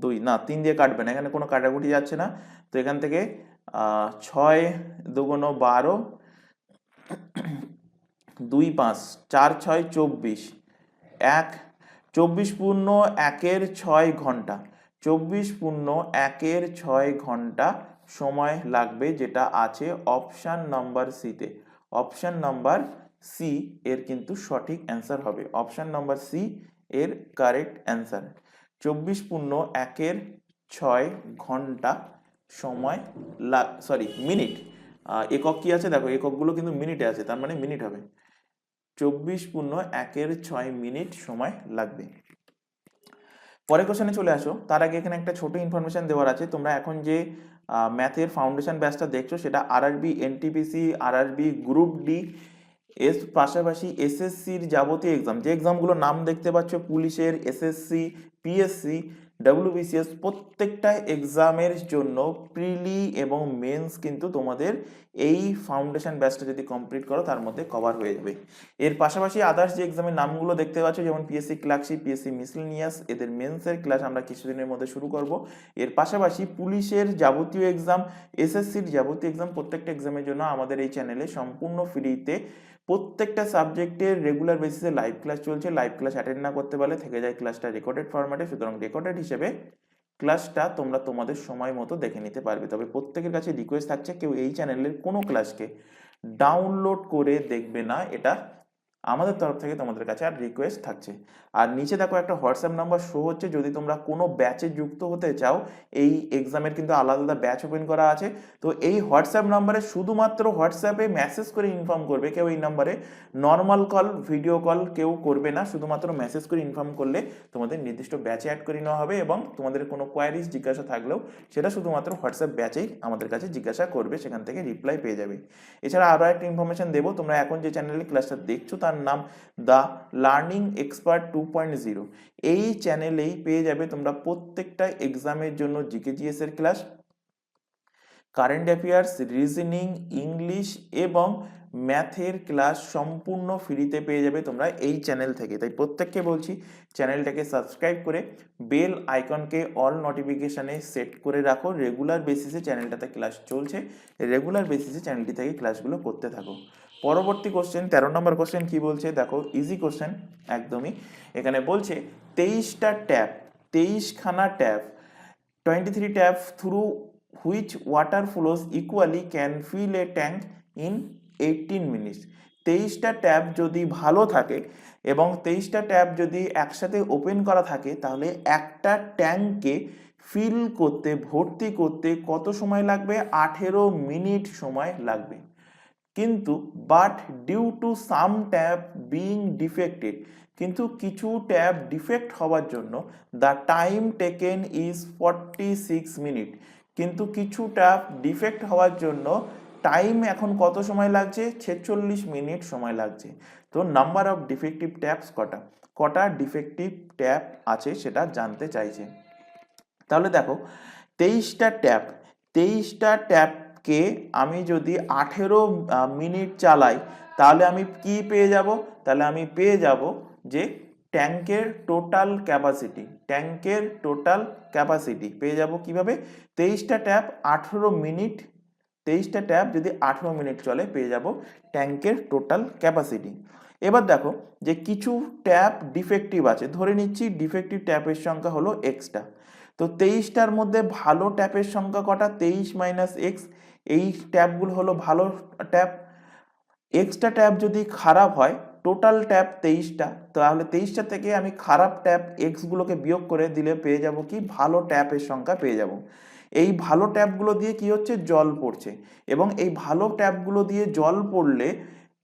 2 না 3 দিয়ে কাটবে না, এখানে কোনো কাটাকুটি যাচ্ছে না। তো এখান থেকে 6 2 12, 2 5, 4 6 24, 1 24 পূর্ণ 1-এর 6 ঘন্টা, 24 পূর্ণ 1-এর 6 ঘন্টা সময় লাগবে, যেটা আছে অপশান নাম্বার সিতে। অপশান নাম্বার সি এর কিন্তু সঠিক অ্যান্সার হবে, অপশান নাম্বার সি এর কারেক্ট অ্যান্সার। 24 পূর্ণ 1-এর 6 ঘন্টা সময় মিনিট। একক কি আছে দেখো, এককগুলো কিন্তু মিনিটে আছে, তার মানে মিনিট হবে। 24 পূর্ণ 1-এর 6 মিনিট সময় লাগবে। পরের কোশ্চেনে চলে আসো, তার আগে এখানে একটা ছোট ইনফরমেশন দেওয়ার আছে। তোমরা এখন যে ম্যাথের ফাউন্ডেশন ব্যাচটা দেখছো, সেটা RRB NTPC, RRB group D, এর পাশাপাশি এসএসসির যাবতীয় এক্সাম, যে এক্সামগুলো নাম দেখতে পাচ্ছ, পুলিশের, এসএসসি, পিএসসি, ডব্লিউবিসিএস, প্রত্যেকটা এক্সামের জন্য প্রিলি এবং মেন্স কিন্তু তোমাদের এই ফাউন্ডেশন ব্যাচটা যদি কমপ্লিট করো তার মধ্যে কভার হয়ে যাবে। এর পাশাপাশি আদার্স যে এক্সামের নামগুলো দেখতে পাচ্ছ, যেমন পিএসসি ক্লার্কশিপ, পিএসসি মিসেলেনিয়াস, এদের মেন্সের ক্লাস আমরা কিছুদিনের মধ্যে শুরু করব। এর পাশাপাশি পুলিশের যাবতীয় এক্সাম, এসএসসির যাবতীয় এক্সাম, প্রত্যেকটা এক্সামের জন্য আমাদের এই চ্যানেলে সম্পূর্ণ ফ্রিতে প্রত্যেকটা সাবজেক্টের রেগুলার বেসিসে লাইভ ক্লাস চলছে। লাইভ ক্লাস অ্যাটেন্ড না করতে পারলে থেকে যায় ক্লাসটা রেকর্ডেড ফরম্যাটে, সুতরাং রেকর্ডেড হিসেবে ক্লাসটা তোমরা তোমাদের সময় মতো দেখে নিতে পারবে। তবে প্রত্যেকের কাছে রিকোয়েস্ট থাকছে, কেউ এই চ্যানেলের কোনো ক্লাসকে ডাউনলোড করে দেখবে না, এটা আমাদের তরফ থেকে তোমাদের কাছে আর রিকোয়েস্ট থাকছে। আর নিচে দেখো একটা হোয়াটসঅ্যাপ নাম্বার শো হচ্ছে, যদি তোমরা কোনো ব্যাচে যুক্ত হতে চাও, এই এক্সামের কিন্তু আলাদা আলাদা ব্যাচ ওপেন করা আছে। তো এই হোয়াটসঅ্যাপ নাম্বারে শুধুমাত্র হোয়াটসঅ্যাপে মেসেজ করে ইনফর্ম করবে, কেউ এই নাম্বারে নর্মাল কল, ভিডিও কল কেউ করবে না, শুধুমাত্র মেসেজ করে ইনফর্ম করলে তোমাদের নির্দিষ্ট ব্যাচে অ্যাড করে নেওয়া হবে, এবং তোমাদের কোনো কোয়ারিজ জিজ্ঞাসা থাকলেও সেটা শুধুমাত্র হোয়াটসঅ্যাপ ব্যাচেই আমাদের কাছে জিজ্ঞাসা করবে, সেখান থেকে রিপ্লাই পেয়ে যাবে। এছাড়া আরও একটা ইনফরমেশন দেবো, তোমরা এখন যে চ্যানেলে ক্লাসটা দেখছো তার নাম দ্য লার্নিং এক্সপার্ট 2.0। এই চ্যানেলেই পেয়ে যাবে তোমরা প্রত্যেকটা এক্সামের জন্য জিকে জিএস এর class, current affairs, reasoning, English এবং ম্যাথের ক্লাস সম্পূর্ণ ফ্রিতে পেয়ে যাবে তোমরা এই চ্যানেল থেকে। তাই প্রত্যেককে বলছি, চ্যানেলটাকে সাবস্ক্রাইব করে বেল আইকনকে অল নোটিফিকেশানে সেট করে রাখো। রেগুলার বেসিসে চ্যানেলটাতে ক্লাস চলছে, রেগুলার বেসিসে চ্যানেলটি থেকে ক্লাসগুলো করতে থাকো। পরবর্তী কোশ্চেন 13 নম্বর কোশ্চেন কি বলছে দেখো, ইজি কোশ্চেন একদমই। এখানে বলছে 23টা ট্যাপ, 23খানা tap, 23 tap through which water flows equally can fill a tank in 18 minutes. 23টা ট্যাপ যদি ভালো থাকে এবং 23টা ট্যাপ যদি একসাথে ওপেন করা থাকে, তাহলে একটা ট্যাঙ্ককে ফিল করতে, ভর্তি করতে কত সময় লাগবে? 18 মিনিট সময় লাগবে। কিন্তু but due to some tap being defected, কিন্তু কিছু ট্যাব ডিফেক্ট হওয়ার জন্য the time taken is 46 minute, কিন্তু কিছু ট্যাব ডিফেক্ট হওয়ার জন্য টাইম এখন কত সময় লাগছে? 46 মিনিট সময় লাগছে। তো নাম্বার অফ ডিফেক্টিভ ট্যাবস কটা ডিফেক্টিভ ট্যাব আছে সেটা জানতে চাইছে। তাহলে দেখো 23টা ট্যাপকে আমি যদি 18 মিনিট চালাই তাহলে আমি কি পেয়ে যাব? তাহলে আমি পেয়ে যাব যে ট্যাঙ্কের টোটাল ক্যাপাসিটি পেয়ে যাব কিভাবে? 23টা ট্যাপ যদি 18 মিনিট চলে পেয়ে যাব ট্যাঙ্কের টোটাল ক্যাপাসিটি। এবার দেখো যে কিছু ট্যাপ ডিফেক্টিভ আছে, ধরে নিচ্ছি ডিফেক্টিভ ট্যাপের সংখ্যা হলো এক্সটা। তো 23টার মধ্যে ভালো ট্যাপের সংখ্যা কটা? 23 মাইনাস এক্স। এই ট্যাপগুলো হলো ভালো ট্যাপ। এক্সট্রা ট্যাপ যদি খারাপ হয়, টোটাল ট্যাপ 23টা, তাহলে 23টা থেকে আমি খারাপ ট্যাপ এক্সগুলোকে বিয়োগ করে দিলে পেয়ে যাব কি? ভালো ট্যাপের সংখ্যা পেয়ে যাব। এই ভালো ট্যাপগুলো দিয়ে কি হচ্ছে? জল পড়ছে। এবং এই ভালো ট্যাপগুলো দিয়ে জল পড়লে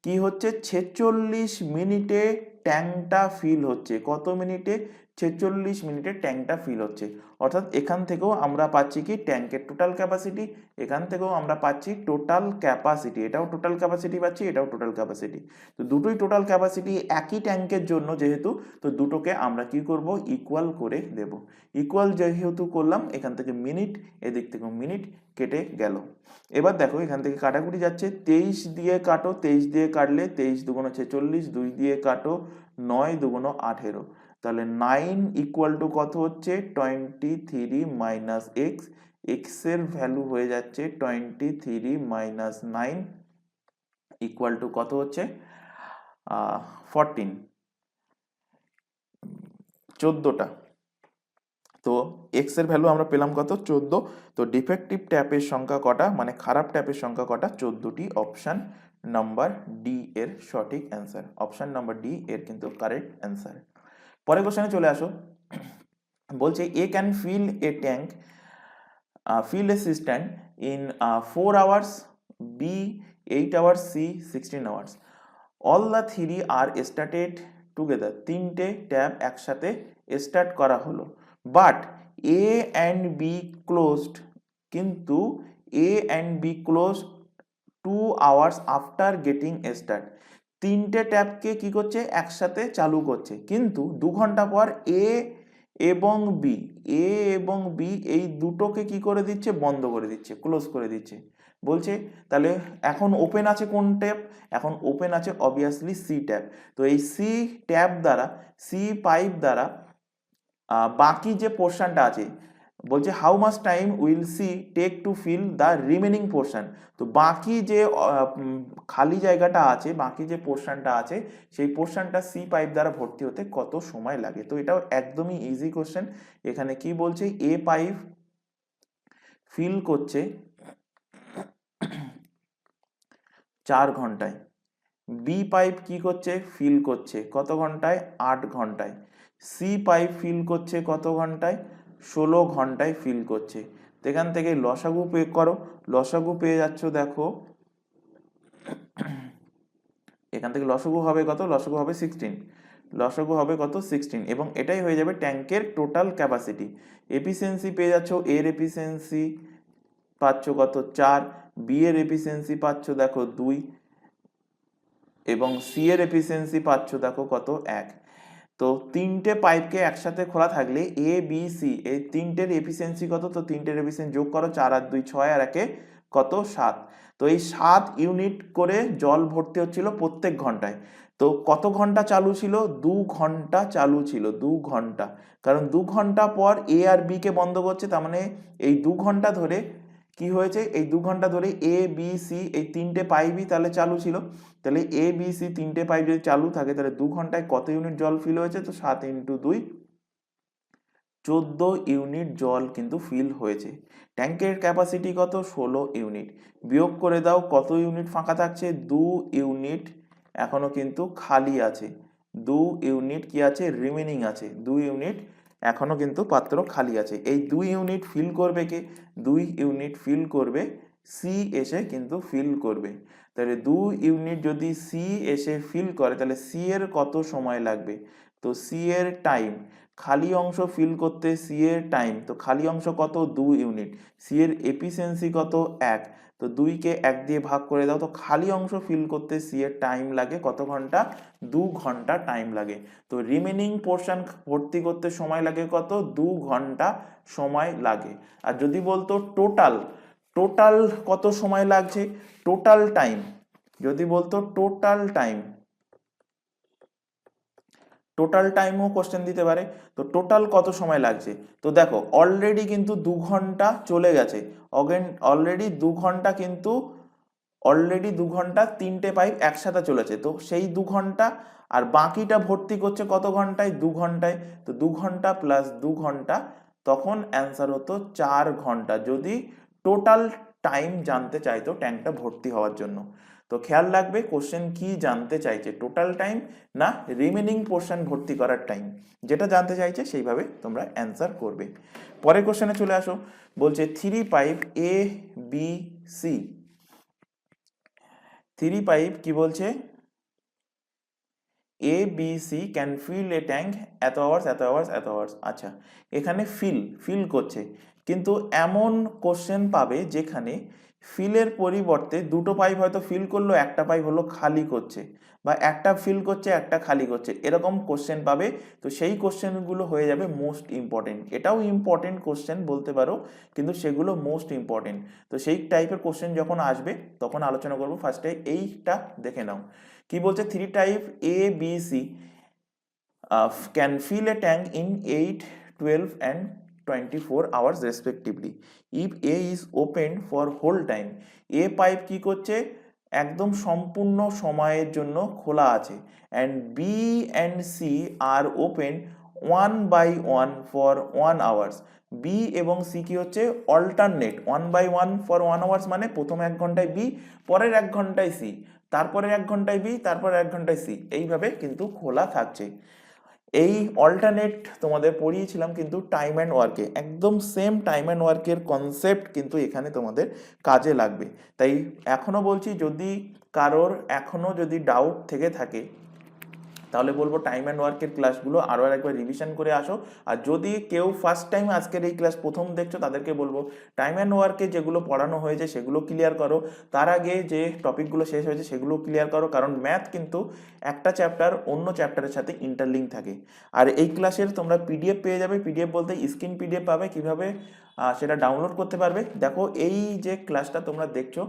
কি হচ্ছে? 46 মিনিটে ট্যাঙ্কটা ফিল হচ্ছে। কত মিনিটে? 46 মিনিটে ট্যাঙ্কটা ফিল হচ্ছে। অর্থাৎ এখান থেকেও আমরা পাচ্ছি কি? ট্যাঙ্কের টোটাল ক্যাপাসিটি। এখান থেকেও আমরা পাচ্ছি টোটাল ক্যাপাসিটি। এটাও টোটাল ক্যাপাসিটি পাচ্ছি, এটাও টোটাল ক্যাপাসিটি। তো দুটোই টোটাল ক্যাপাসিটি একই ট্যাঙ্কের জন্য যেহেতু, তো দুটোকে আমরা কি করব? ইকুয়াল করে দেব। ইকুয়াল যেহেতু করলাম, এখান থেকে মিনিট, এদিক থেকে মিনিট কেটে গেল। এবার দেখো এখান থেকে কাটাকুটি যাচ্ছে। 23 দিয়ে কাটো, 23 দিয়ে কাটলে 23 দুগুণ 46, 2 দিয়ে কাটো 9 দুগুণ 18। তাহলে 9 ইকুয়াল টু কত হচ্ছে? 23 মাইনাস এক্স। এক্স এর ভ্যালু হয়ে যাচ্ছে 23 মাইনাস 9 ইকুয়াল টু কত হচ্ছে? 14, 14টা। তো এক্স এর ভ্যালু আমরা পেলাম কত? 14। তো ডিফেক্টিভ ট্যাপের সংখ্যা কটা, মানে খারাপ ট্যাপের সংখ্যা কটা? 14টি। অপশন নাম্বার ডি এর সঠিক অ্যান্সার। অপশন নাম্বার ডি এর কিন্তু কারেক্ট অ্যান্সার। পরের কোশ্চেনে চলে আসো। বলছে A can fill a tank, fill a cistern in 4 hours, B 8 hours, C 16 hours. All the three are started together. তিনটে ট্যাপ একসাথে স্টার্ট করা হলো, but A and B closed, কিন্তু A and B close 2 hours after getting start. তিনটে ট্যাপকে কি করছে? একসাথে চালু করছে, কিন্তু 2 ঘন্টা পর এ এবং বি এই দুটোকে কি করে দিচ্ছে? বন্ধ করে দিচ্ছে, ক্লোজ করে দিচ্ছে। বলছে তাহলে এখন ওপেন আছে কোন ট্যাপ? এখন ওপেন আছে অবভিয়াসলি সি ট্যাপ। তো এই সি ট্যাপ দ্বারা, সি পাইপ দ্বারা বাকি যে পোর্শনটা আছে, বলছে how much time will C take to fill the remaining portion. তো বাকি যে খালি জায়গাটা আছে, বাকি যে পোর্শনটা আছে, সেই পোর্শনটা সি পাইপ দ্বারা ভর্তি হতে কত সময় লাগে? তো এটাও একদমই ইজি কোশ্চেন। এখানে কি বলছে? এ পাইপ ফিল করছে 4 ঘন্টায়, বি পাইপ কি করছে? ফিল করছে কত ঘন্টায়? 8 ঘন্টায়। সি পাইপ ফিল করছে কত ঘন্টায়? 16 ঘন্টায় ফিল করছে। তো এখান থেকে লসাগু পে করো, লসাগু পেয়ে যাচ্ছ দেখো, এখান থেকে লসাগু হবে কত? লসাগু হবে 16, লসাগু হবে কত? 16, এবং এটাই হয়ে যাবে ট্যাঙ্কের টোটাল ক্যাপাসিটি। এফিসিয়েন্সি পেয়ে যাচ্ছ, এর এফিসিয়েন্সি পাচ্ছ কত? 4, বি এর এফিসিয়েন্সি পাচ্ছ দেখো 2, এবং সি এর এফিসিয়েন্সি পাচ্ছ দেখো কত? 1। তো তিনটে পাইপকে একসাথে খোলা থাকলে এ বি সি এই তিনটের এফিসিয়েন্সি কত? তো তিনটের এফিসিয়েন্সি যোগ করো, 4 আর 2 6, আর 1 কত? 7। তো এই 7 ইউনিট করে জল ভর্তি হচ্ছিল প্রত্যেক ঘন্টায়। তো কত ঘন্টা চালু ছিল? 2 ঘন্টা চালু ছিল, 2 ঘন্টা। কারণ 2 ঘন্টা পর এ আর বি কে বন্ধ করছে, তার মানে এই 2 ঘন্টা ধরে কি হয়েছে? এই 2 ঘন্টা ধরে এ বি সি এই তিনটে পাইপই তাহলে চালু ছিল। তাহলে এ বি সি তিনটে পাইপ যদি চালু থাকে, তাহলে 2 ঘন্টায় কত ইউনিট জল ফিল হয়েছে? তো 7 ইন্টু 2 14 ইউনিট জল কিন্তু ফিল হয়েছে। ট্যাঙ্কের ক্যাপাসিটি কত? 16 ইউনিট। বিয়োগ করে দাও, কত ইউনিট ফাঁকা থাকছে? 2 ইউনিট এখনো কিন্তু খালি আছে, 2 ইউনিট কি আছে? রিমেনিং আছে, 2 ইউনিট এখনো কিন্তু পাত্র খালি আছে। এই 2 ইউনিট ফিল করবে কে? 2 ইউনিট ফিল করবে সি এসে কিন্তু ফিল করবে। তাহলে 2 ইউনিট যদি সি এসে ফিল করে, তাহলে সি এর কত সময় লাগবে? তো সি এর টাইম, খালি অংশ ফিল করতে সি এর টাইম, তো খালি অংশ কত 2 ইউনিট, সি এর এফিসিয়েন্সি কত 1, তো 2কে 1 দিয়ে ভাগ করে দাও, তো খালি অংশ ফিল করতে সি এর টাইম লাগে কত ঘন্টা, 2 ঘন্টা টাইম লাগে। তো রিমেনিং পোর্শন ভর্তি করতে সময় লাগে কত, 2 ঘন্টা সময় লাগে। আর যদি বলতো টোটাল, টোটাল কত সময় লাগছে, টোটাল টাইম, যদি বলতো টোটাল টাইম, টোটাল টাইমও কোশ্চেন দিতে পারে। তো টোটাল কত সময় লাগছে, তো দেখো অলরেডি কিন্তু 2 ঘন্টা চলে গেছে, অলরেডি 2 ঘন্টা কিন্তু, অলরেডি 2 ঘন্টা 3টে পাইপ একসাথে চলেছে, তো সেই 2 ঘন্টা আর বাকিটা ভর্তি করছে কত ঘন্টায়, 2 ঘন্টায়, তো 2 ঘন্টা প্লাস 2 ঘন্টা, তখন অ্যান্সার হতো 4 ঘন্টা, যদি টোটাল টাইম জানতে চাইতো ট্যাঙ্কটা ভর্তি হওয়ার জন্য। তো খেয়াল রাখবে কোশ্চেন কি জানতে চাইছে, টোটাল টাইম না রিমেনিং পোর্শন ভর্তি করার টাইম, যেটা জানতে চাইছে সেইভাবে তোমরা অ্যান্সার করবে। পরের কোশ্চেনে চলে আসো, বলছে 3 pipe A B C, 3 pipe কি বলছে, A B C can fill a tank এত আওয়ার্স এত আওয়ার্স এত আওয়ার্স। আচ্ছা, এখানে ফিল করছে, কিন্তু এমন কোশ্চেন পাবে যেখানে ফিলের পরিবর্তে দুটো পাইপ হয়তো ফিল করলো, একটা পাইপ হলো খালি করছে, বা একটা ফিল করছে একটা খালি করছে, এরকম কোশ্চেন পাবে। তো সেই কোশ্চেনগুলো হয়ে যাবে মোস্ট ইম্পর্টেন্ট, এটাও ইম্পর্টেন্ট কোশ্চেন বলতে পারো, কিন্তু সেগুলো মোস্ট ইম্পর্টেন্ট। তো সেই টাইপের কোশ্চেন যখন আসবে তখন আলোচনা করবো। ফার্স্টে এইটা দেখে নাও, কি বলছে, 3 type A B C can fill a tank in 8, 12 and 24 hours respectively if A is opened for whole time। A pipe কি করছে, একদম সম্পূর্ণ সময়ের জন্য খোলা আছে, and B and C are open 1/1 for 1 hours। B এবং সি কি হচ্ছে অল্টারনেট, 1/1 for 1 hours, মানে প্রথম 1 ঘন্টায় বি, পরের 1 ঘন্টায় সি, তারপরে 1 ঘন্টায় বি, তারপরে 1 ঘন্টায় সি, এইভাবে কিন্তু খোলা থাকছে। এই অল্টারনেট তোমাদের পড়িয়েছিলাম কিন্তু টাইম অ্যান্ড ওয়ার্কে, একদম সেম টাইম অ্যান্ড ওয়ার্কের কনসেপ্ট কিন্তু এখানে তোমাদের কাজে লাগবে। তাই এখনো বলছি, যদি কারোর এখনো যদি ডাউট থেকে থাকে তাহলে বলবো টাইম অ্যান্ড ওয়ার্কের ক্লাসগুলো আরও একবার রিভিশন করে আসো। আর যদি কেউ ফার্স্ট টাইম আজকের এই ক্লাস প্রথম দেখছো তাদেরকে বলবো টাইম অ্যান্ড ওয়ার্কে যেগুলো পড়ানো হয়েছে সেগুলো ক্লিয়ার করো, তার আগে যে টপিকগুলো শেষ হয়েছে সেগুলো ক্লিয়ার করো, কারণ ম্যাথ কিন্তু একটা চ্যাপ্টার অন্য চ্যাপ্টারের সাথে ইন্টারলিঙ্ক থাকে। আর এই ক্লাসের তোমরা পিডিএফ পেয়ে যাবে, পিডিএফ বলতে স্ক্রিন পিডিএফ পাবে, কিভাবে সেটা ডাউনলোড করতে পারবে। দেখো এই যে ক্লাসটা তোমরা দেখছো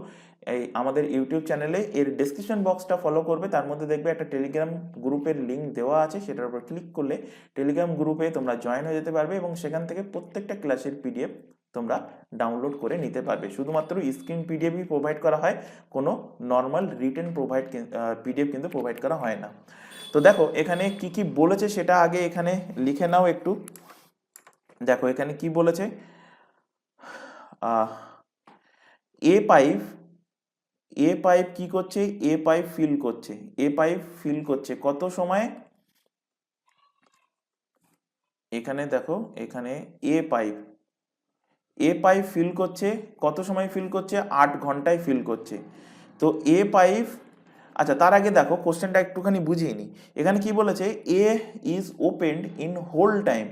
এই আমাদের ইউটিউব চ্যানেলে, এর ডেসক্রিপশন বক্সটা ফলো করবে, তার মধ্যে দেখবে একটা টেলিগ্রাম গ্রুপের লিঙ্ক দেওয়া আছে, সেটার উপর ক্লিক করলে টেলিগ্রাম গ্রুপে তোমরা জয়েন হয়ে যেতে পারবে এবং সেখান থেকে প্রত্যেকটা ক্লাসের পিডিএফ তোমরা ডাউনলোড করে নিতে পারবে। শুধুমাত্র স্ক্রিন পিডিএফই প্রোভাইড করা হয়, কোনো নর্মাল রিটেন পিডিএফ কিন্তু প্রোভাইড করা হয় না। তো দেখো এখানে কি কি বলেছে সেটা আগে এখানে লিখে নাও একটু। দেখো এখানে কি বলেছে, এ পাইপ, এ পাইপ কি করছে, এ পাইপ ফিল করছে, এ পাইপ ফিল করছে কত সময়, এখানে দেখো এখানে A pipe, A pipe fill করছে কত সময় ফিল করছে, 8 ঘন্টায় ফিল করছে। তো এ পাইপ, আচ্ছা তার আগে দেখো কোশ্চেনটা একটুখানি বুঝিয়ে নি। এখানে কি বলেছে, A is opened in whole time,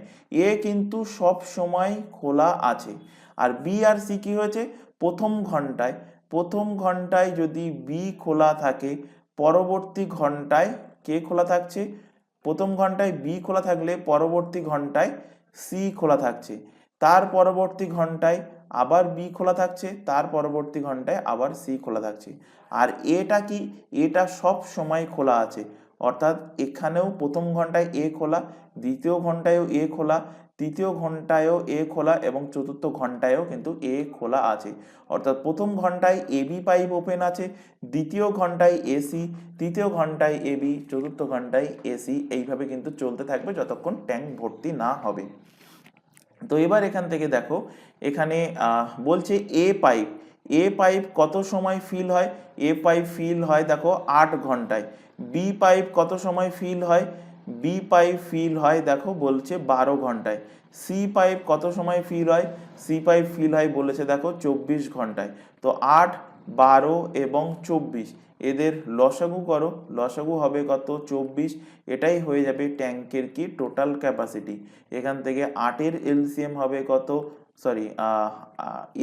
A কিন্তু সব সময় খোলা আছে। আর বি আর সি কি হয়েছে, প্রথম ঘন্টায়, প্রথম ঘন্টায় যদি বি খোলা থাকে, পরবর্তী ঘন্টায় কে খোলা থাকছে, প্রথম ঘন্টায় বি খোলা থাকলে পরবর্তী ঘন্টায় সি খোলা থাকছে, তার পরবর্তী ঘন্টায় আবার বি খোলা থাকছে, তার পরবর্তী ঘন্টায় আবার সি খোলা থাকছে। আর এটা কি, এটা সব সময় খোলা আছে, অর্থাৎ এখানেও প্রথম ঘন্টায় এ খোলা, দ্বিতীয় ঘন্টায়ও এ খোলা, তৃতীয় ঘন্টায়ও এ খোলা এবং চতুর্থ ঘন্টায়ও কিন্তু এ খোলা আছে। অর্থাৎ প্রথম ঘন্টায় এ বি পাইপ ওপেন আছে, দ্বিতীয় ঘন্টায় এসি, তৃতীয় ঘন্টায় এ বি, চতুর্থ ঘন্টায় এসি, এইভাবে কিন্তু চলতে থাকবে যতক্ষণ ট্যাঙ্ক ভর্তি না হবে। তো এবার এখান থেকে দেখো এখানে বলছে এ পাইপ, এ পাইপ কত সময় ফিল হয়, এ পাইপ ফিল হয় দেখো 8 ঘন্টায়। বি পাইপ কত সময় ফিল হয়, বি পাইপ ফিল হয় দেখো বলছে 12 ঘন্টায়। সি পাইপ কত সময় ফিল হয়, সি পাইপ ফিল হয় বলেছে দেখো 24 ঘন্টায়। তো 8, 12 এবং 24, এদের লসাগু করো, লসাগু হবে কত 24, এটাই হয়ে যাবে ট্যাঙ্কের কি টোটাল ক্যাপাসিটি। এখান থেকে 8-এর এলসিএম হবে কত, সরি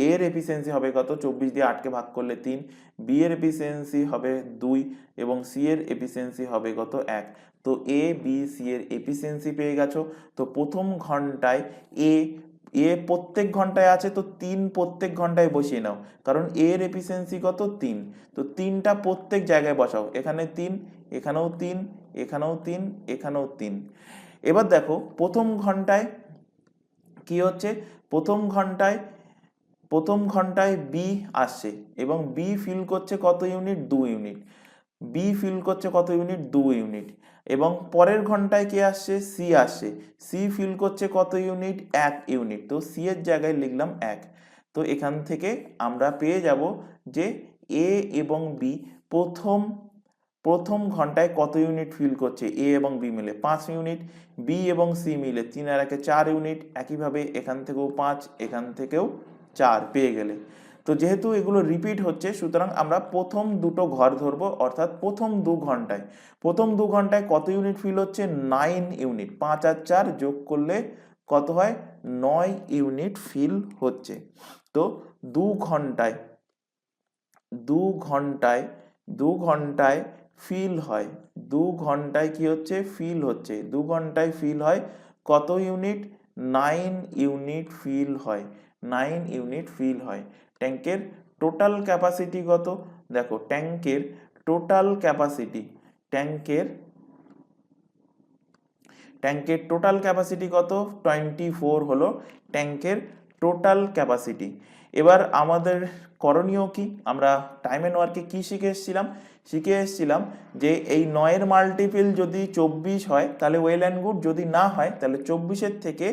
এর এফিসিয়েন্সি হবে কত, 24 দিয়ে 8কে ভাগ করলে 3, বি এর এফিসিয়েন্সি হবে 2 এবং সি এর এফিসিয়েন্সি হবে কত 1। তো এ বি সি এর এফিসিয়েন্সি পেয়ে গেছো। তো প্রথম ঘন্টায় এ এ প্রত্যেক ঘন্টায় আছে, তো 3 প্রত্যেক ঘন্টায় বসিয়ে নাও, কারণ এর এফিসিয়েন্সি কত 3। তো 3টা প্রত্যেক জায়গায় বসাও, এখানে 3, এখানেও 3, এখানেও 3, এখানেও 3। এবার দেখো প্রথম ঘন্টায় কি হচ্ছে, প্রথম ঘন্টায় বি আসছে এবং বি ফিল করছে কত ইউনিট, 2 ইউনিট। বি ফিল করছে কত ইউনিট, 2 ইউনিট। এবং পরের ঘন্টায় কে আসছে, সি আসছে, সি ফিল করছে কত ইউনিট, 1 ইউনিট। তো সি এর জায়গায় লিখলাম 1। তো এখান থেকে আমরা পেয়ে যাব যে এ এবং বি প্রথম ঘন্টায় কত ইউনিট ফিল করছে, এ এবং বি মিলে 5 ইউনিট, বি এবং সি মিলে 3 আর 1 4 ইউনিট। একইভাবে এখান থেকেও 5, এখান থেকেও 4 পেয়ে গেলে। তো যেহেতু এগুলো রিপিট হচ্ছে, সুতরাং আমরা প্রথম দুটো ঘর ধরবো, অর্থাৎ প্রথম 2 ঘন্টায়। প্রথম 2 ঘন্টায় কত ইউনিট ফিল হচ্ছে, 9 ইউনিট। 5 আর 4 যোগ করলে কত হয়, 9 ইউনিট ফিল হচ্ছে। তো 2 ঘন্টায় 2 ঘন্টায় 2 ঘন্টায় ফিল হয়, 2 ঘন্টায় কি হচ্ছে, ফিল হচ্ছে। 2 ঘন্টায় ফিল হয় কত ইউনিট, 9 ইউনিট ফিল হয়, 9 ইউনিট ফিল হয়। ট্যাঙ্কের টোটাল ক্যাপাসিটি কত, দেখো ট্যাঙ্কের টোটাল ক্যাপাসিটি, ট্যাঙ্কের ট্যাঙ্কের টোটাল ক্যাপাসিটি কত, 24 হলো ট্যাঙ্কের টোটাল ক্যাপাসিটি। এবার আমাদের করণীয় কি, আমরা টাইম এন্ড ওয়ার্কে কি শিখে এসেছিলাম যে এই 9-এর মাল্টিপল যদি 24 হয় তাহলে ওয়েল অ্যান্ড গুড, যদি না হয় তাহলে 24-এর থেকে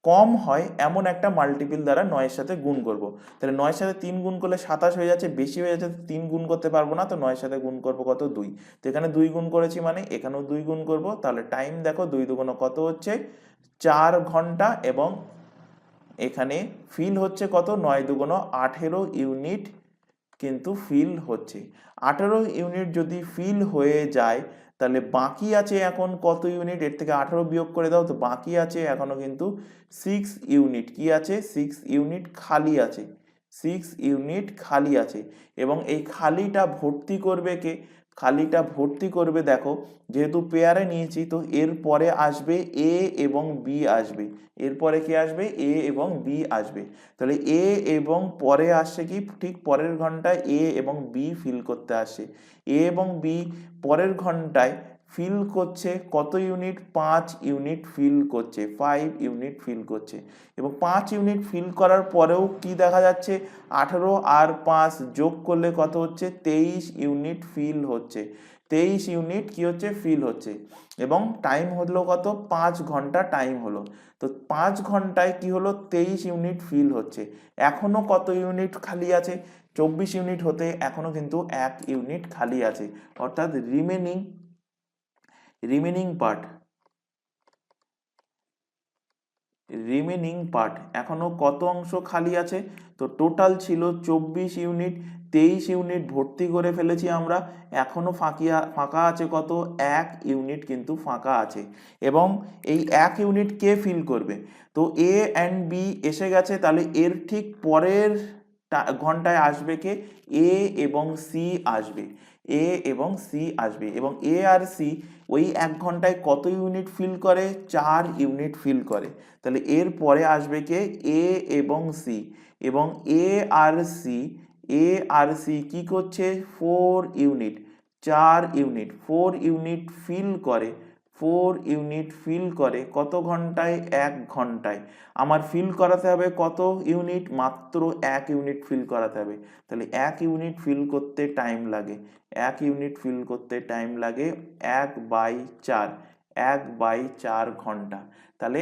কম হয় এমন একটা মাল্টিপল দ্বারা 9-এর সাথে গুণ করব। তাহলে 9-এর সাথে 3 গুণ করলে 27 হয়ে যাচ্ছে, বেশি হয়ে যাচ্ছে, 3 গুণ করতে পারবো না, তো 9-এর সাথে গুণ করবো কত, 2। তো এখানে 2 গুণ করেছি মানে এখানেও 2 গুণ করব। তাহলে টাইম দেখো 2 দুগুণ কত হচ্ছে, 4 ঘন্টা। এবং এখানে ফিল হচ্ছে কত, 9 দুগুণ 18 ইউনিট কিন্তু ফিল হচ্ছে। 18 ইউনিট যদি ফিল হয়ে যায় তাহলে বাকি আছে এখন কত ইউনিট, এর থেকে 18 বিয়োগ করে দাও, তো বাকি আছে এখনো কিন্তু 6 ইউনিট। কি আছে, 6 ইউনিট খালি আছে, 6 ইউনিট খালি আছে। এবং এই খালিটা ভর্তি করবে কে, খালিটা ভর্তি করবে, দেখো যেহেতু পেয়ারে নিয়েছি তো এর পরে আসবে এ এবং বি আসবে, এরপরে কি আসবে, এ এবং বি আসবে। তাহলে এ এবং পরে আসছে কি, ঠিক পরের ঘন্টায় এ এবং বি ফিল করতে আসে। এ এবং বি পরের ঘন্টায় ফিল করছে কত ইউনিট, 5 ইউনিট ফিল করছে, 5 ইউনিট ফিল করছে। এবং 5 ইউনিট ফিল করার পরেও কি দেখা যাচ্ছে, 18 আর 5 যোগ করলে কত হচ্ছে, 23 ইউনিট ফিল হচ্ছে, 23 ইউনিট কি হচ্ছে, ফিল হচ্ছে। এবং টাইম হলো কত, 5 ঘন্টা টাইম হলো। তো 5 ঘন্টায় কি হলো, 23 ইউনিট ফিল হচ্ছে। এখনো কত ইউনিট খালি আছে, 24 ইউনিট হতে এখনো কিন্তু 1 ইউনিট খালি আছে, অর্থাৎ রিমেনিং পার্ট এখনো কত অংশ খালি আছে। তো টোটাল ছিল 24 ইউনিট, 23 ইউনিট ভর্তি করে ফেলেছি আমরা, এখনো ফাঁকা আছে কত, 1 ইউনিট কিন্তু ফাঁকা আছে। এবং এই 1 ইউনিট কে ফিল করবে, তো এ অ্যান্ড বি এসে গেছে, তাহলে এর ঠিক পরের ঘন্টায় আসবে কে, এ এবং সি আসবে, এ এবং সি আসবে। এবং এ আর সি ওই 1 ঘন্টায় কত ইউনিট ফিল করে, 4 ইউনিট ফিল করে। তাহলে এর পরে আসবে কে, এ এবং সি। এবং এ আর সি কি করছে, 4 ইউনিট, 4 ইউনিট 4 ইউনিট ফিল করে, 4 ইউনিট ফিল করে কত ঘন্টায়, 1 ঘন্টায়। আমার ফিল করাতে হবে কত ইউনিট, মাত্র 1 ইউনিট ফিল করাতে হবে। তাহলে 1 ইউনিট ফিল করতে টাইম লাগে, 1 ইউনিট ফিল করতে টাইম লাগে 1/4, 1/4 ঘন্টা। তাহলে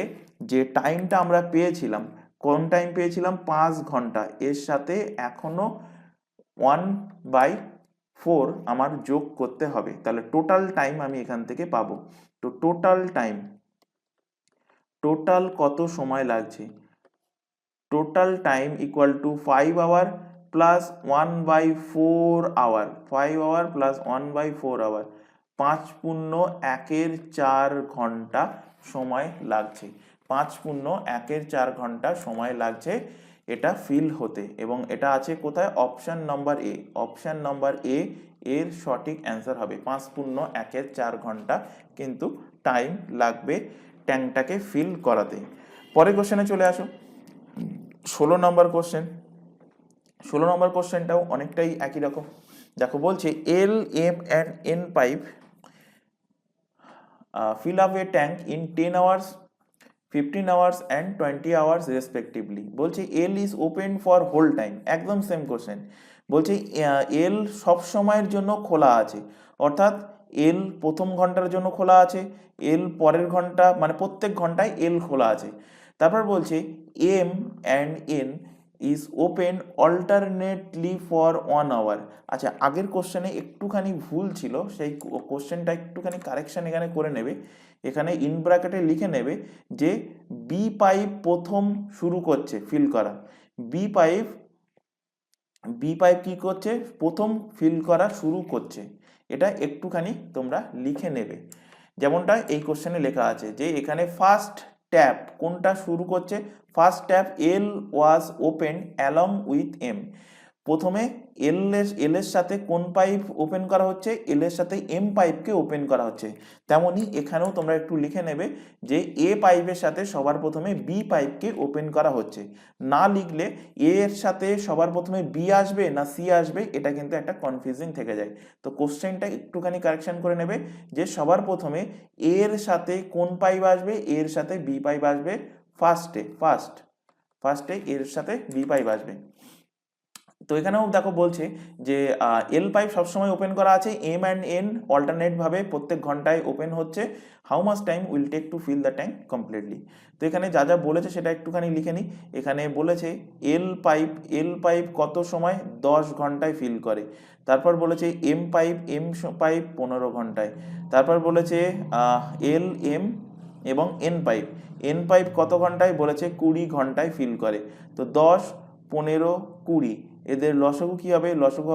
যে টাইমটা আমরা পেয়েছিলাম, কোন টাইম পেয়েছিলাম, 5 ঘন্টা, এর সাথে এখনো 1/4 আমার যোগ করতে হবে, তাহলে টোটাল টাইম আমি এখান থেকে পাবো। তো টোটাল কত সময় লাগছে, total time equal to 5 hour plus 1/4 hour, 5 hour plus 1/4 hour, 5×1=4 ঘন্টা সময় লাগছে। 5×1=4 ঘন্টা সময় লাগছে এটা ফিল হতে, এবং এটা আছে কোথায়? Option number A. Option number A এর সঠিক অ্যান্সার হবে। 5×1=4 ঘন্টা কিন্তু টাইম লাগবে ট্যাঙ্কটাকে ফিল করাতে। পরের কোশ্চেনে চলে আসো, 16 নম্বর কোশ্চেন। 16 নম্বর কোশ্চেনটাও অনেকটাই একই রকম। দেখো বলছে L, M and N pipe fill up a tank in 10 hours, 15 hours and 20 hours respectively। বলছে L is open for whole time, একদম সেম কোশ্চেন। বলছে এল সব সময়ের জন্য খোলা আছে, অর্থাৎ এল প্রথম ঘন্টার জন্য খোলা আছে, এল পরের ঘন্টা মানে প্রত্যেক ঘন্টায় এল খোলা আছে। তারপর বলছে M and N is open alternately for 1 hour. আচ্ছা, আগের কোশ্চেনে একটুখানি ভুল ছিল, সেই কোশ্চেনটা একটুখানি কারেকশন এখানে করে নেবে। এখানে ইন ব্র্যাকেটে লিখে নেবে যে বি পাইপ প্রথম শুরু করছে ফিল করা। বি পাইপ কি করছে? প্রথম ফিল করা শুরু করছে। এটা একটুখানি তোমরা লিখে নেবে, যেমনটা এই কোশ্চেনে লেখা আছে যে এখানে ফার্স্ট ট্যাপ কোনটা শুরু করছে? First tap L was open along with M. প্রথমে এল এর সাথে কোন পাইপ ওপেন করা হচ্ছে? এল এর সাথে এম পাইপকে ওপেন করা হচ্ছে। তেমনি এখানেও তোমরা একটু লিখে নেবে যে এ পাইপের সাথে সবার প্রথমে বি পাইপকে ওপেন করা হচ্ছে। না লিখলে এ এর সাথে সবার প্রথমে বি আসবে না সি আসবে, এটা কিন্তু একটা কনফিউজিং থেকে যায়। তো কোশ্চেনটা একটুখানি কারেকশন করে নেবে যে সবার প্রথমে এর সাথে কোন পাইপ আসবে? এর সাথে বি পাইপ আসবে ফার্স্টে এর সাথে বি পাইপ আসবে। তো এখানেও দেখো বলছে যে এল পাইপ সবসময় ওপেন করা আছে, এম অ্যান্ড এন অল্টারনেট ভাবে প্রত্যেক ঘন্টায় ওপেন হচ্ছে। How much time will take to fill the tank completely. তো এখানে যা যা বলেছে সেটা একটুখানি লিখে নিই। এখানে বলেছে এল পাইপ কত সময়? 10 ঘন্টায় ফিল করে। তারপর বলেছে এম পাইপ 15 ঘন্টায়। তারপর বলেছে এল, এম এবং এন পাইপ কত ঘন্টায়? বলেছে 20 ঘন্টায় ফিল করে। তো 10, 15, 20 এদের লসাগু কি হবে? লসাগু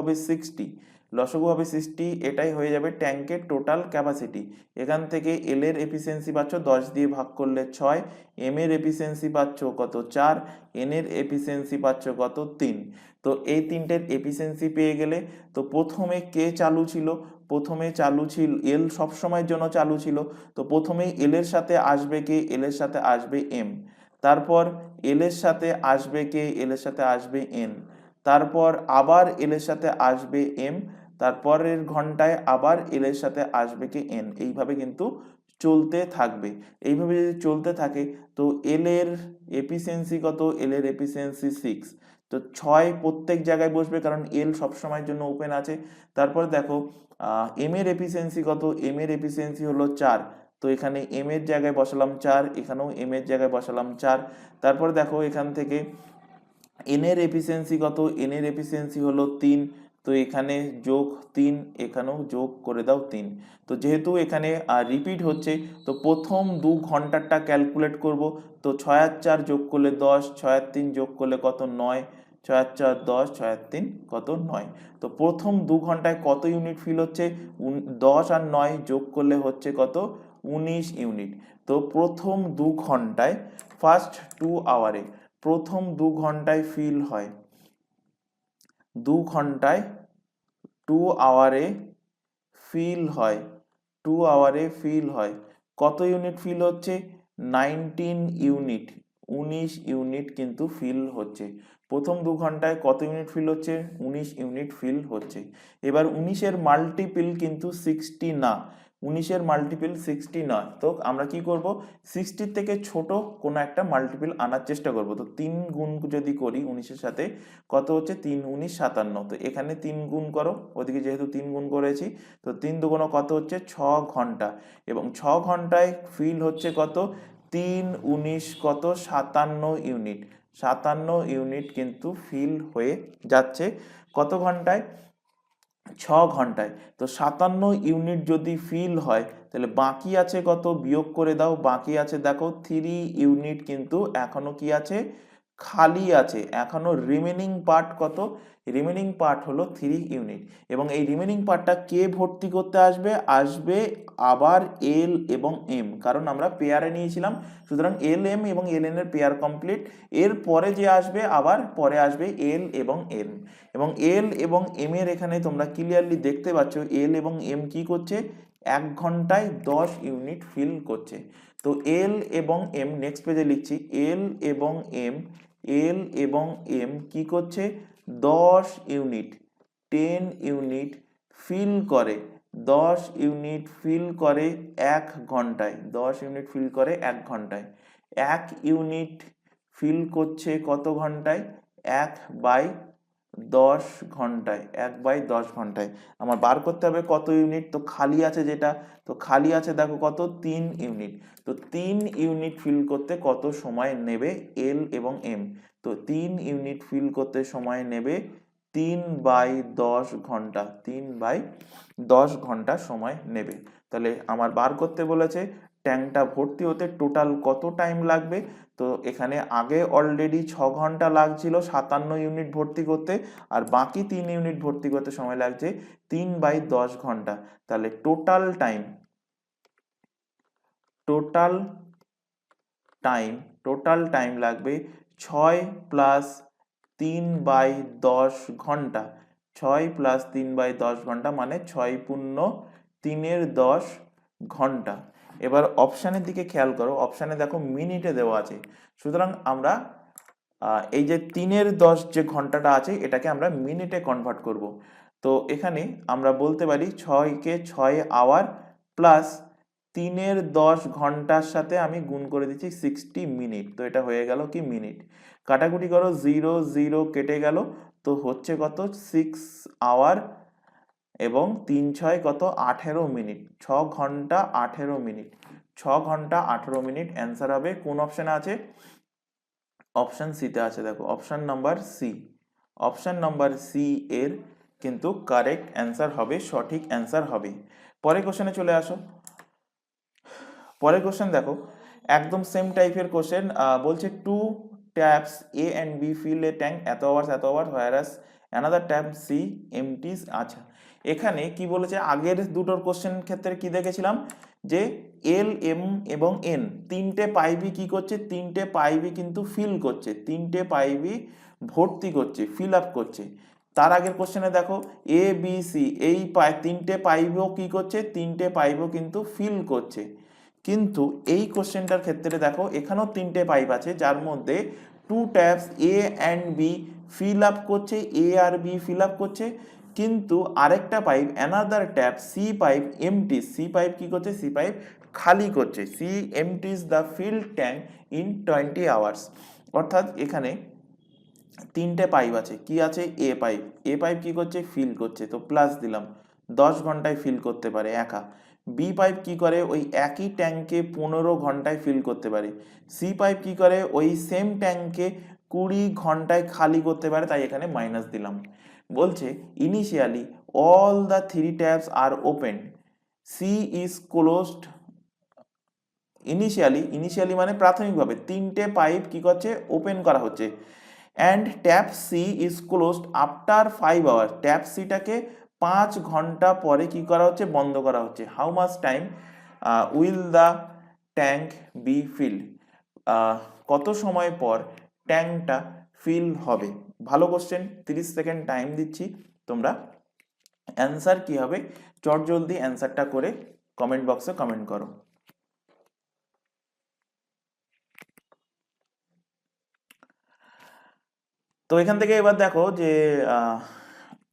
হবে 60। এটাই হয়ে যাবে ট্যাঙ্কের টোটাল ক্যাপাসিটি। এখান থেকে এল এর এফিসিয়েন্সি পাচ্ছ 10 দিয়ে ভাগ করলে 6, এম এর এফিসিয়েন্সি পাচ্ছ কত? 4, এন এর এফিসিয়েন্সি পাচ্ছ কত? 3। তো এই তিনটের এফিসিয়েন্সি পেয়ে গেলে, তো প্রথমে কে চালু ছিল? প্রথমে চালু ছিল এল, সবসময়ের জন্য চালু ছিল। তো প্রথমে এল এর সাথে আসবে কে? এল এর সাথে আসবে এম। তারপর এল এর সাথে আসবে কে? এল এর সাথে আসবে এন। তারপর আবার এল এর সাথে আসবে এম। তারপরের ঘন্টায় আবার এল এর সাথে আসবে কে? এন। এইভাবে কিন্তু চলতে থাকবে। এইভাবে যদি চলতে থাকে তো এল এর এফিসিয়েন্সি কত? এল এর এফিসিয়েন্সি 6। তো 6 প্রত্যেক জায়গায় বসবে, কারণ এল সবসময়ের জন্য ওপেন আছে। তারপর দেখো এম এর এফিসিয়েন্সি কত? এম এর এফিসিয়েন্সি হলো 4। তো এখানে এম এর জায়গায় বসালাম 4, এখানেও এম এর জায়গায় বসালাম 4। তারপর দেখো এখান থেকে এন এর এফিসিয়েন্সি কত? এন এর এফিসিয়েন্সি হলো 3। তো এখানে যোগ 3, এখানেও যোগ করে দাও 3। তো যেহেতু এখানে রিপিট হচ্ছে, তো প্রথম 2 ঘন্টারটা ক্যালকুলেট করব। তো 6 আর 4 যোগ করলে 10, 6 আর 3 যোগ করলে কত? 9, 6 আর 4 10, 6 আর 3 কত? 9। তো প্রথম 2 ঘন্টায় কত ইউনিট ফিল হচ্ছে? 10 আর 9 যোগ করলে হচ্ছে কত? 19 ইউনিট। তো প্রথম 2 ঘন্টায়, ফার্স্ট 2 আওয়ারে, প্রথম 2 ঘন্টায় ফিল হয় 2 ঘন্টায় 2 আওয়ারে ফিল হয় 2 আওয়ারে ফিল হয় কত ইউনিট ফিল হচ্ছে? 19 ইউনিট, 19 ইউনিট কিন্তু ফিল হচ্ছে। প্রথম 2 ঘন্টায় কত ইউনিট ফিল হচ্ছে? 19 ইউনিট ফিল হচ্ছে। এবার 19 এর মাল্টিপল কিন্তু 60 না, 19 এর মাল্টিপল 60 নয়। তো আমরা কি করব? 60 থেকে ছোট কোনো একটা মাল্টিপল আনার চেষ্টা করব। তো 3 গুণ যদি করি 19 এর সাথে, কত হচ্ছে? 3 19 57। তো এখানে 3 গুণ করো, ওদিকে যেহেতু 3 গুণ করেছি, তো 3 দুগুণ কত হচ্ছে? 6 ঘন্টা। এবং 6 ঘন্টায় ফিল হচ্ছে কত? 3 19 কত? 57 ইউনিট। 57 ইউনিট কিন্তু ফিল হয়ে যাচ্ছে কত ঘন্টায়? 6 ঘন্টায়। তো 57 ইউনিট যদি ফিল হয়, তাহলে বাকি আছে কত? বিয়োগ করে দাও। বাকি আছে দেখো 3 ইউনিট কিন্তু এখনো কি আছে? খালি আছে, এখনো রিমেনিং পার্ট কত, রিমেনিং পার্ট হলো 3 ইউনিট, এবং এই রিমেনিং পার্টটা কে ভর্তি করতে আসবে, আসবে আবার এল এবং এম, কারণ আমরা পেয়ারে নিয়েছিলাম, সুতরাং এল এম এবং এল এন এর পেয়ার কমপ্লিট। এর পরে যে আসবে, আবার পরে আসবে এল এবং এম, এবং এল এবং এম এর এখানে তোমরা ক্লিয়ারলি দেখতে পাচ্ছ এল এবং এম কি করছে, 1 ঘন্টায় 10 ইউনিট ফিল করছে। তো এল এবং এম, নেক্সট পেজে লিখছি, এল এবং এম, এল এবং এম কি করছে, 10 ইউনিট, 10 ইউনিট ফিল করে, 10 ইউনিট ফিল করে 1 ঘন্টায়, 10 ইউনিট ফিল করে 1 ঘন্টায়। 1 ইউনিট ফিল করছে কত ঘন্টায়, 1/10 ঘন্টায়, 1/10 ঘন্টায়। আমার বার করতে হবে কত ইউনিট, তো খালি আছে যেটা, তো খালি আছে দেখো কত, 3 ইউনিট। তো 3 ইউনিট ফিল করতে কত সময় নেবে এল এবং এম, তো 3 ইউনিট ফিল করতে সময় নেবে 3/10 ঘন্টা, 3/10 ঘন্টা সময় নেবে। তাহলে আমার বার করতে বলেছে ট্যাঙ্কটা ভর্তি হতে টোটাল কত টাইম লাগবে, তো এখানে আগে অলরেডি 6 ঘন্টা লাগছিল 57 ইউনিট ভর্তি করতে, আর বাকি 3 ইউনিট ভর্তি করতে সময় লাগছে 3/10 ঘন্টা। তাহলে টোটাল টাইম, টোটাল টাইম লাগবে 6 প্লাস 3/10 ঘন্টা, 6 প্লাস 3/10 ঘন্টা মানে 6 পূর্ণ 3/10 ঘন্টা। এবার অপশানের দিকে খেয়াল করো, অপশানে দেখো মিনিটে দেওয়া আছে, সুতরাং আমরা এই যে 3/10 যে ঘন্টাটা আছে এটাকে আমরা মিনিটে কনভার্ট করব। তো এখানে আমরা বলতে পারি 6কে 6 আওয়ার প্লাস 3/10 ঘন্টার সাথে আমি গুণ করে দিচ্ছি 60 মিনিট, তো এটা হয়ে গেল কি মিনিট। কাটাকুটি করো, 0 0 কেটে গেল, তো হচ্ছে কত 6 আওয়ার এবং 3 6 কত 18 মিনিট, 6 ঘন্টা 18 মিনিট, 6 ঘন্টা 18 মিনিট অ্যান্সার হবে কোন অপশানে আছে, অপশন সিতে আছে, দেখো option number C, option number C এর কিন্তু কারেক্ট অ্যান্সার হবে, সঠিক অ্যান্সার হবে। পরের কোশ্চেনে চলে আসো। পরের কোশ্চেন দেখো একদম সেম টাইপের কোশ্চেন, বলছে 2 taps A and B fill a tank এত hour whereas another tap C empties. আচ্ছা, এখানে কি বলেছে, আগের দুটোর কোশ্চেন ক্ষেত্রে কি দেখেছিলাম যে এল এম এবং এন তিনটে পাইপই কি করছে, তিনটে পাইপই কিন্তু ফিল করছে, তিনটে পাইপই ভর্তি করছে, ফিল আপ করছে। তার আগের কোশ্চেনে দেখো এ বি সি এই তিনটে পাইপও কি করছে, তিনটে পাইপও কিন্তু ফিল করছে। কিন্তু এই কোশ্চেনটার ক্ষেত্রে দেখো এখানেও তিনটে পাইপ আছে, যার মধ্যে 2 taps A and B fill up করছে, এ আর বি ফিল আপ করছে, কিন্তু আরেকটা pipe another tap C pipe empty, C pipe কি করছে, সি পাইপ খালি করছে, C empties the filled tank in 20 hours. অর্থাৎ এখানে তিনটে পাইপ আছে, কি আছে, এ পাইপ, এ পাইপ কি করছে, ফিল করছে, তো প্লাস দিলাম, 10 ঘন্টায় ফিল করতে পারে একা। বি পাইপ কি করে, ওই একই ট্যাঙ্কে 15 ঘন্টায় ফিল করতে পারে। সি পাইপ কি করে, ওই সেম ট্যাঙ্কে 20 ঘন্টায় খালি করতে পারে, তাই এখানে মাইনাস দিলাম। বলছে initially all the 3 taps are open, C is closed. Initially মানে প্রাথমিকভাবে তিনটে পাইপ কি করছে, ওপেন করা হচ্ছে, and tap C is closed after 5 hours, tap সিটাকে 5 ঘন্টা পরে কি করা হচ্ছে, বন্ধ করা হচ্ছে। How much time will the tank be filled, কত সময় পর ট্যাঙ্কটা ফিল হবে। ভালো কোশ্চেন, 30 সেকেন্ড টাইম দিচ্ছি, তোমরা অ্যান্সার কি হবে চট জলদি অ্যান্সারটা করে কমেন্ট বক্সে কমেন্ট করো। তো এখান থেকে এবার দেখো যে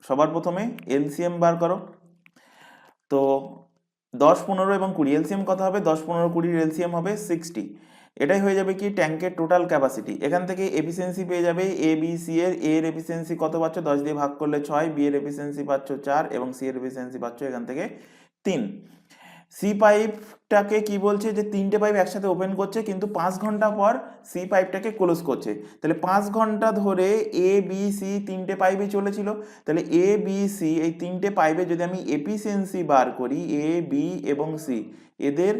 সবার প্রথমে এলসিএম বার করো। তো 10 15 এবং 20 এলসিএম কত হবে, 10 15 20 এলসিএম হবে 60। এটাই হয়ে যাবে কি ট্যাঙ্কের টোটাল ক্যাপাসিটি। এখান থেকে এফিসিয়েন্সি পেয়ে যাবে এ বি সি এর, এর এফিসিয়েন্সি কত পাচ্ছ, 10 দিয়ে ভাগ করলে 6, বি এর এফিসিয়েন্সি পাচ্ছ 4 এবং সি এর এফিসিয়েন্সি পাচ্ছ এখান থেকে 3। সি পাইপটাকে কি বলছে যে তিনটে পাইপ একসাথে ওপেন করছে, কিন্তু 5 ঘন্টা পর সি পাইপটাকে ক্লোজ করছে। তাহলে 5 ঘন্টা ধরে এ বি সি তিনটে পাইপে চলেছিল, তাহলে এ বি সি এই তিনটে পাইপে যদি আমি এফিসিয়েন্সি বার করি, এ বি এবং সি এদের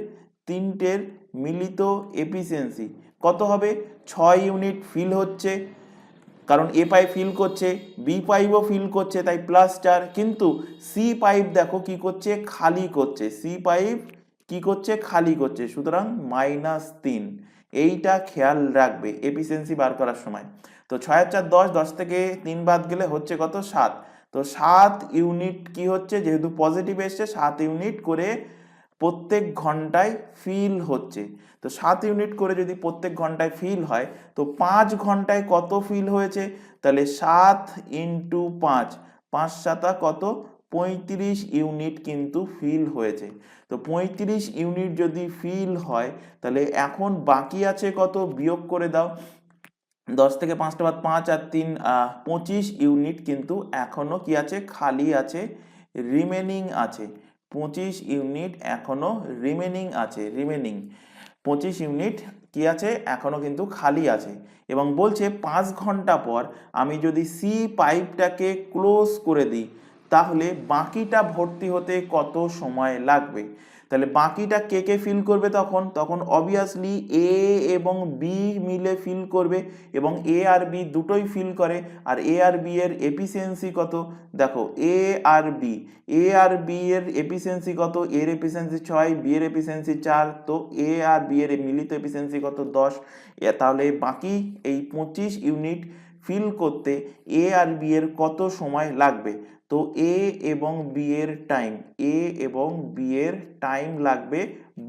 তিনটের মিলিত এফিসিয়েন্সি কত হবে 6 ইউনিট ফিল হচ্ছে, কারণ এ পাইপ ফিল করছে, বি পাইপও ফিল করছে, তাই +4। কিন্তু সি পাইপ দেখো কি করছে, খালি করছে, সি পাইপ কি করছে, খালি করছে, সুতরাং -3। এইটা খেয়াল রাখবে এফিসিয়েন্সি বার করার সময়। তো 6 আর 4 10, 10 থেকে 3 বাদ গেলে হচ্ছে কত, 7। তো 7 ইউনিট কি হচ্ছে, যেহেতু পজিটিভ এসছে 7 ইউনিট করে প্রত্যেক ঘন্টায় ফিল হচ্ছে। তো 7 ইউনিট করে যদি প্রত্যেক ঘন্টায় ফিল হয়, তো 5 ঘন্টায় কত ফিল হয়েছে, তাহলে 7 ইন্টু 5, 5 7 কত, 35 ইউনিট কিন্তু ফিল হয়েছে। তো 35 ইউনিট যদি ফিল হয়, তাহলে এখন বাকি আছে কত, বিয়োগ করে দাও, 10 থেকে 5টা বাদ, 5 আর 3 25 ইউনিট কিন্তু এখনো কি আছে, খালি আছে, রিমেনিং আছে। 25 ইউনিট এখনো রিমেনিং আছে, 25 ইউনিট কি আছে, এখনো কিন্তু খালি আছে। এবং বলছে 5 ঘন্টা পর আমি যদি সি পাইপটাকে ক্লোজ করে দিই, তাহলে বাকিটা ভর্তি হতে কত সময় লাগবে। তাহলে বাকিটা কে কে ফিল করবে, তখন অবভিয়াসলি এ এবং বি মিলে ফিল করবে, এবং এ আর বি দুটোই ফিল করে। আর এ আর বি এর এফিসিয়েন্সি কত, দেখো এ আর বি এর এফিসিয়েন্সি কত, এর এফিসিয়েন্সি 6, বি এর এফিসিয়েন্সি 4, তো এ আর বি এর মিলিত এফিসিয়েন্সি কত, 10। তাহলে বাকি এই 25 ইউনিট ফিল করতে এ আর বি এর কত সময় লাগবে। তো এ এবং বি এর টাইম লাগবে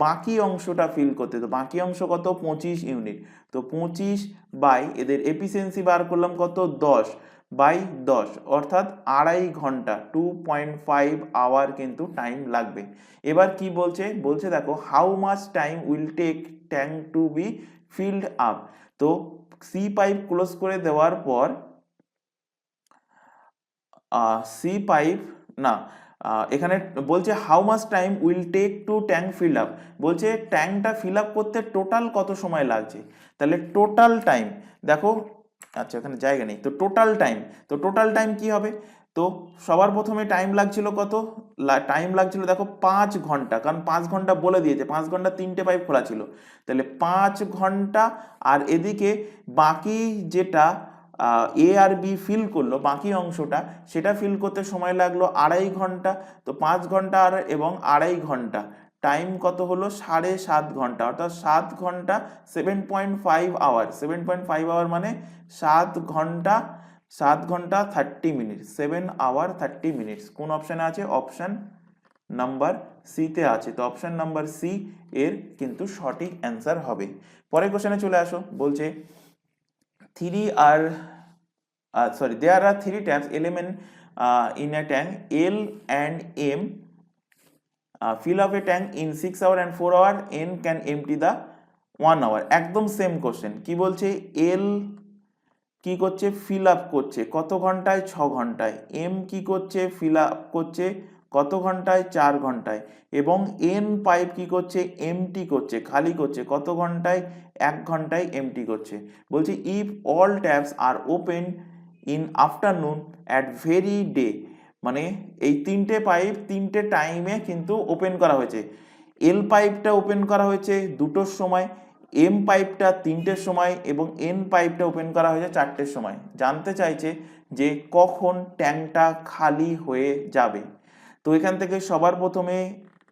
বাকি অংশটা ফিল করতে। তো বাকি অংশ কত, 25 ইউনিট। তো 25 বাই এদের এফিসিয়েন্সি বার করলাম কত, 10 বাই 10, অর্থাৎ 2.5 ঘন্টা, 2.5 আওয়ার কিন্তু টাইম লাগবে। এবার কি বলছে দেখো, how much time will take tank to be filled up. তো সি পাইপ ক্লোজ করে দেওয়ার পর সি পাইপ না, এখানে বলছে how much time will take to tank fill up, বলছে ট্যাঙ্কটা ফিল আপ করতে টোটাল কত সময় লাগছে। তাহলে টোটাল টাইম দেখো, আচ্ছা এখানে জায়গা নেই, তো টোটাল টাইম কি হবে। তো সবার প্রথমে টাইম লাগছিল কত, টাইম লাগছিল দেখো 5 ঘন্টা, কারণ 5 ঘন্টা বলে দিয়েছে, 5 ঘন্টা 3টে পাইপ খোলা ছিল, তাহলে 5 ঘন্টা। আর এদিকে বাকি যেটা এ আর বি ফিল করলো, বাকি অংশটা সেটা ফিল করতে সময় লাগলো 2.5 ঘন্টা। তো 5 ঘন্টা আর এবং 2.5 ঘন্টা, টাইম কত হলো, 7.5 ঘন্টা, অর্থাৎ 7 ঘন্টা 7.5 আওয়ার, 7.5 আওয়ার মানে 7 ঘন্টা 30 মিনিট, 7 আওয়ার 30 মিনিটস। কোন অপশানে আছে, অপশান নাম্বার সি তে আছে। তো অপশান নাম্বার সি এর কিন্তু সঠিক অ্যান্সার হবে। পরের কোশ্চেনে চলে আসো, বলছে there are 3 taps element in a tank L and M, fill up a tank in 6 hour and 4 hour, N can empty the 1 hour। একদম সেম কোশ্চেন, কি বলছে, এল কি করছে, ফিল আপ করছে কত ঘন্টায়, 6 ঘন্টায়, এম কি করছে, ফিল আপ করছে কত ঘন্টায়, 4 ঘন্টায়, এবং এন পাইপ কি করছে, এমটি করছে, খালি করছে কত ঘন্টায়, 1 ঘন্টায় এমটি করছে। বলছে if all taps are open in afternoon at very day, মানে এই 3টে পাইপ 3টে টাইমে কিন্তু ওপেন করা হয়েছে। এল পাইপটা ওপেন করা হয়েছে 2টোর সময়, এম পাইপটা 3টের সময়, এবং এন পাইপটা ওপেন করা হয়েছে 4টের সময়। জানতে চাইছে যে কখন ট্যাঙ্কটা খালি হয়ে যাবে। তো এখান থেকে সবার প্রথমে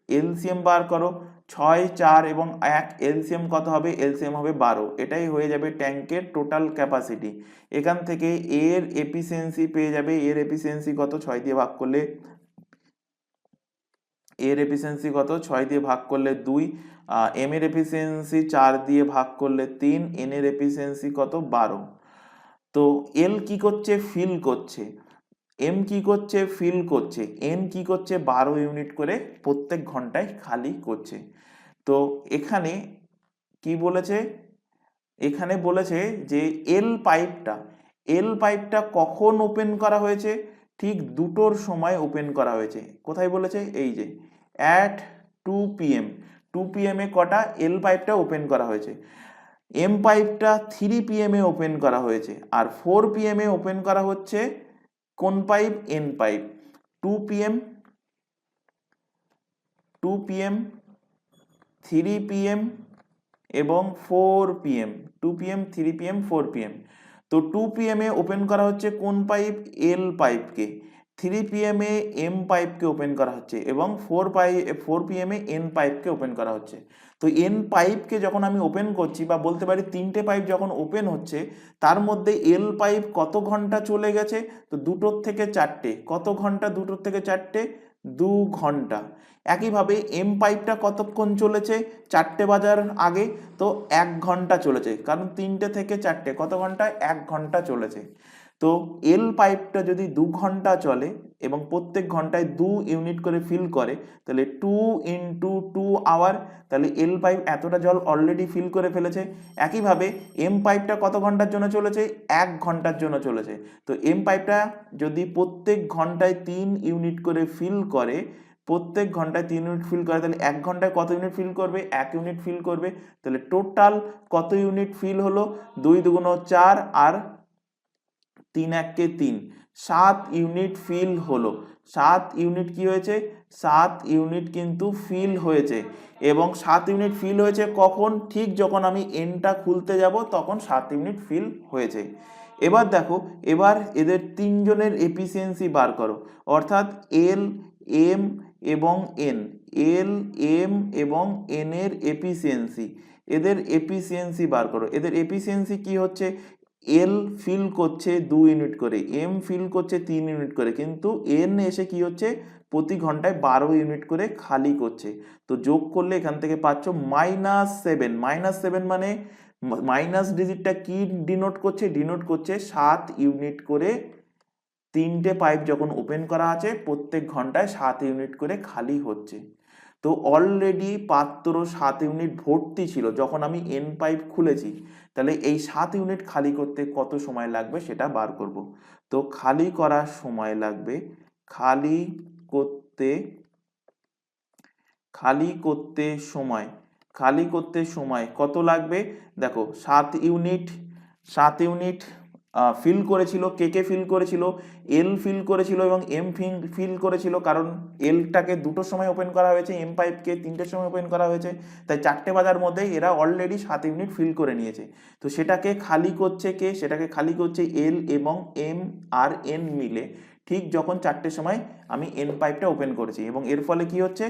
এলসিএম বার করো, 6, 4 এবং 1 এলসিএম কত হবে, এলসিএম হবে 12, এটাই হয়ে যাবে ট্যাঙ্কের টোটাল ক্যাপাসিটি। এখান থেকে এর এফিসিয়েন্সি পেয়ে যাবে, এর এফিসিয়েন্সি কত, 6 দিয়ে ভাগ করলে, এর এফিসিয়েন্সি কত, 6 দিয়ে ভাগ করলে 2, এম এর এফিসিয়েন্সি 4 দিয়ে ভাগ করলে 3, এন এর এফিসিয়েন্সি কত, 12। তো এল কি করছে, ফিল করছে, এম কি করছে, ফিল করছে, এন কি করছে, 12 ইউনিট করে প্রত্যেক ঘন্টায় খালি করছে। তো এখানে কি বলেছে, এখানে বলেছে যে এল পাইপটা কখন ওপেন করা হয়েছে, ঠিক 2টোর সময় ওপেন করা হয়েছে। কোথায় বলেছে, এই যে অ্যাট 2 PM, 2 PM এ কটা, এল পাইপটা ওপেন করা হয়েছে। এম পাইপটা 3 PM এ ওপেন করা হয়েছে, আর 4 PM এ ওপেন করা হচ্ছে কোন pipe, N pipe. 2 PM, 3 PM, এবং 4 PM, 2 PM, 3 PM, 4 PM। তো 2 PM এ ওপেন করা হচ্ছে কোন পাইপ? এল পাইপকে। 3 PM এ এম পাইপকে ওপেন করা হচ্ছে এবং 4 PM এ এন পাইপকে ওপেন করা হচ্ছে। তো এন পাইপকে যখন আমি ওপেন করছি বা বলতে পারি তিনটে পাইপ যখন ওপেন হচ্ছে, তার মধ্যে এল পাইপ কত ঘন্টা চলে গেছে? তো দুটোর থেকে চারটে। কত ঘন্টা দুটোর থেকে চারটে? 2 ঘন্টা। একইভাবে এম পাইপটা কতক্ষণ চলেছে? 4টে বাজার আগে, তো 1 ঘন্টা চলেছে, কারণ 3টে থেকে 4টে কত ঘন্টা? 1 ঘন্টা চলেছে। তো এল পাইপটা যদি 2 ঘন্টা চলে এবং প্রত্যেক ঘন্টায় 2 ইউনিট করে ফিল করে, তাহলে 2 ইন্টু 2 আওয়ার, তাহলে এল পাইপ এতটা জল অলরেডি ফিল করে ফেলেছে। একইভাবে এম পাইপটা কত ঘন্টার জন্য চলেছে? 1 ঘন্টার জন্য চলেছে। তো এম পাইপটা যদি প্রত্যেক ঘন্টায় 3 ইউনিট করে ফিল করে, প্রত্যেক ঘন্টায় 3 ইউনিট ফিল করে, তাহলে 1 ঘন্টায় কত ইউনিট ফিল করবে? 1 ইউনিট ফিল করবে। তাহলে টোটাল কত ইউনিট ফিল হলো? 2 দুগুণ 4 আর 3 একে 3, 7 ইউনিট ফিল হলো। 7 ইউনিট কি হয়েছে? 7 ইউনিট কিন্তু ফিল হয়েছে। এবং 7 ইউনিট ফিল হয়েছে কখন? ঠিক যখন আমি এনটা খুলতে যাব তখন 7 ইউনিট ফিল হয়েছে। এবার দেখো, এবার এদের তিনজনের এফিসিয়েন্সি বার করো, অর্থাৎ এল, এম এবং এন। এল, এম এবং এন এর এফিসিয়েন্সি, এদের এফিসিয়েন্সি বার করো। এদের এফিসিয়েন্সি কি হচ্ছে? এল ফিল করছে 2 ইউনিট করে, এম ফিল করছে 3 ইউনিট করে, কিন্তু এন এসে কি হচ্ছে? প্রতি ঘন্টায় 12 ইউনিট করে খালি করছে। তো যোগ করলে এখান থেকে পাচ্ছ -7। -7 মানে মাইনাস ডিজিটটা কি ডিনোট করছে? ডিনোট করছে 7 ইউনিট করে। তিনটে পাইপ যখন ওপেন করা আছে, প্রত্যেক ঘন্টায় 7 ইউনিট করে খালি হচ্ছে। তো অলরেডি পাত্র 7 ইউনিট ভর্তি ছিল যখন আমি এন পাইপ খুলেছি। তাহলে এই 7 ইউনিট খালি করতে কত সময় লাগবে সেটা বার করব। তো খালি করার সময় লাগবে, খালি করতে খালি করতে সময় খালি করতে সময় কত লাগবে? দেখো, 7 ইউনিট ফিল করেছিল। কে ফিল করেছিল? এল ফিল করেছিল এবং এম ফিল করেছিল, কারণ এলটাকে 2টোর সময় ওপেন করা হয়েছে, এম পাইপকে 3টের সময় ওপেন করা হয়েছে। তাই 4টে বাজার মধ্যে এরা অলরেডি 7 ইউনিট ফিল করে নিয়েছে। তো সেটাকে খালি করছে কে? সেটাকে খালি করছে এল এবং এম আর এন মিলে, ঠিক যখন 4টের সময় আমি এন পাইপটা ওপেন করেছি। এবং এর ফলে কি হচ্ছে?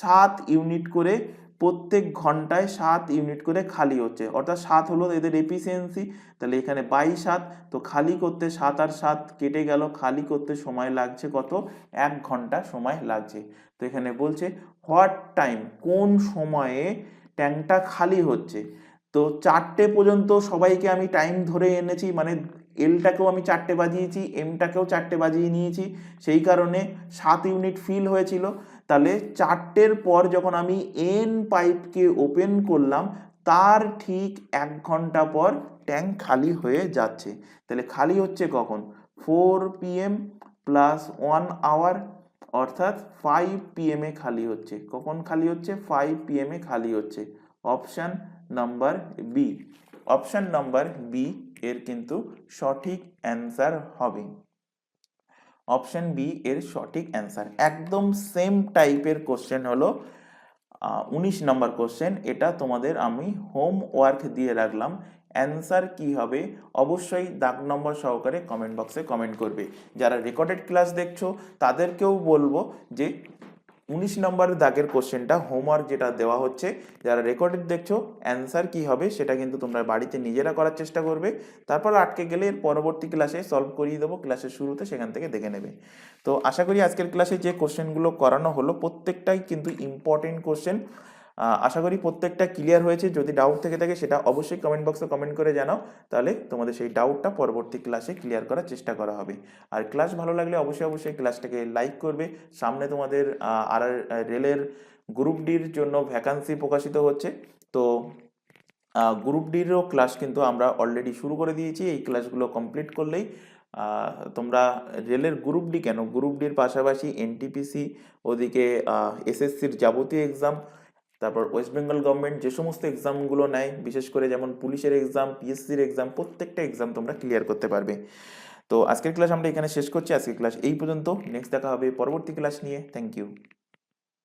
7 ইউনিট করে প্রত্যেক ঘন্টায় 7 ইউনিট করে খালি হচ্ছে, অর্থাৎ 7 হলো এদের এফিসিয়েন্সি। তাহলে এখানে 22/7, তো খালি করতে 7 আর 7 কেটে গেল, খালি করতে সময় লাগছে কত? 1 ঘন্টা সময় লাগছে। তো এখানে বলছে হোয়াট টাইম, কোন সময়ে ট্যাঙ্কটা খালি হচ্ছে। তো 4টে পর্যন্ত সবাইকে আমি টাইম ধরে এনেছি, মানে এলটাকেও আমি 4টে বাজিয়েছি, এমটাকেও 4টে বাজিয়ে নিয়েছি, সেই কারণে 7 ইউনিট ফিল হয়েছিল। তাহলে 4টের পর যখন আমি এন পাইপকে ওপেন করলাম, তার ঠিক 1 ঘন্টা পর ট্যাঙ্ক খালি হয়ে যাচ্ছে। তাহলে খালি হচ্ছে কখন? 4 PM প্লাস 1 আওয়ার, অর্থাৎ 5 PM এ খালি হচ্ছে। কখন খালি হচ্ছে? 5 PM এ খালি হচ্ছে। Option number B, option number B এর কিন্তু সঠিক অ্যান্সার হবে। অপশন বি এর সঠিক অ্যান্সার। একদম সেম টাইপের কোশ্চেন হলো 19 নম্বর কোশ্চেন। এটা তোমাদের আমি হোমওয়ার্ক দিয়ে রাখলাম। অ্যান্সার কি হবে অবশ্যই দাগ নম্বর সহকারে কমেন্ট বক্সে কমেন্ট করবে। যারা রেকর্ডেড ক্লাস দেখছো তাদেরকেও বলবো যে 19 নম্বর দাগের কোশ্চেনটা হোমওয়ার্ক যেটা দেওয়া হচ্ছে, যারা রেকর্ডেড দেখছো অ্যান্সার কি হবে সেটা কিন্তু তোমরা বাড়িতে নিজেরা করার চেষ্টা করবে। তারপর আটকে গেলে এর পরবর্তী ক্লাসে সলভ করিয়ে দেবো, ক্লাসের শুরুতে সেখান থেকে দেখে নেবে। তো আশা করি আজকের ক্লাসে যে কোশ্চেনগুলো করানো হলো প্রত্যেকটাই কিন্তু ইম্পর্টেন্ট কোশ্চেন। আশা করি প্রত্যেকটা ক্লিয়ার হয়েছে। যদি ডাউট থেকে থাকে সেটা অবশ্যই কমেন্ট বক্সে কমেন্ট করে জানাও, তাহলে তোমাদের সেই ডাউটটা পরবর্তী ক্লাসে ক্লিয়ার করার চেষ্টা করা হবে। আর ক্লাস ভালো লাগলে অবশ্যই ক্লাসটাকে লাইক করবে। সামনে তোমাদের রেলের গ্রুপ ডির জন্য ভ্যাকান্সি প্রকাশিত হচ্ছে। তো গ্রুপ ডিরও ক্লাস কিন্তু আমরা অলরেডি শুরু করে দিয়েছি। এই ক্লাসগুলো কমপ্লিট করলেই তোমরা রেলের গ্রুপ ডি কেন, গ্রুপ ডির পাশাপাশি এনটিপিসি, ওদিকে এসএসসির যাবতীয় এক্সাম, তারপর ওয়েস্ট বেঙ্গল গভর্নমেন্ট যে সমস্ত এক্সামগুলো নেয়, বিশেষ করে যেমন পুলিশের এক্সাম, পিএসসির এক্সাম, প্রত্যেকটা এক্সাম তোমরা ক্লিয়ার করতে পারবে। তো আজকের ক্লাস আমরা এখানে শেষ করছি। আজকের ক্লাস এই পর্যন্ত। নেক্সট দেখা হবে পরবর্তী ক্লাস নিয়ে। Thank you.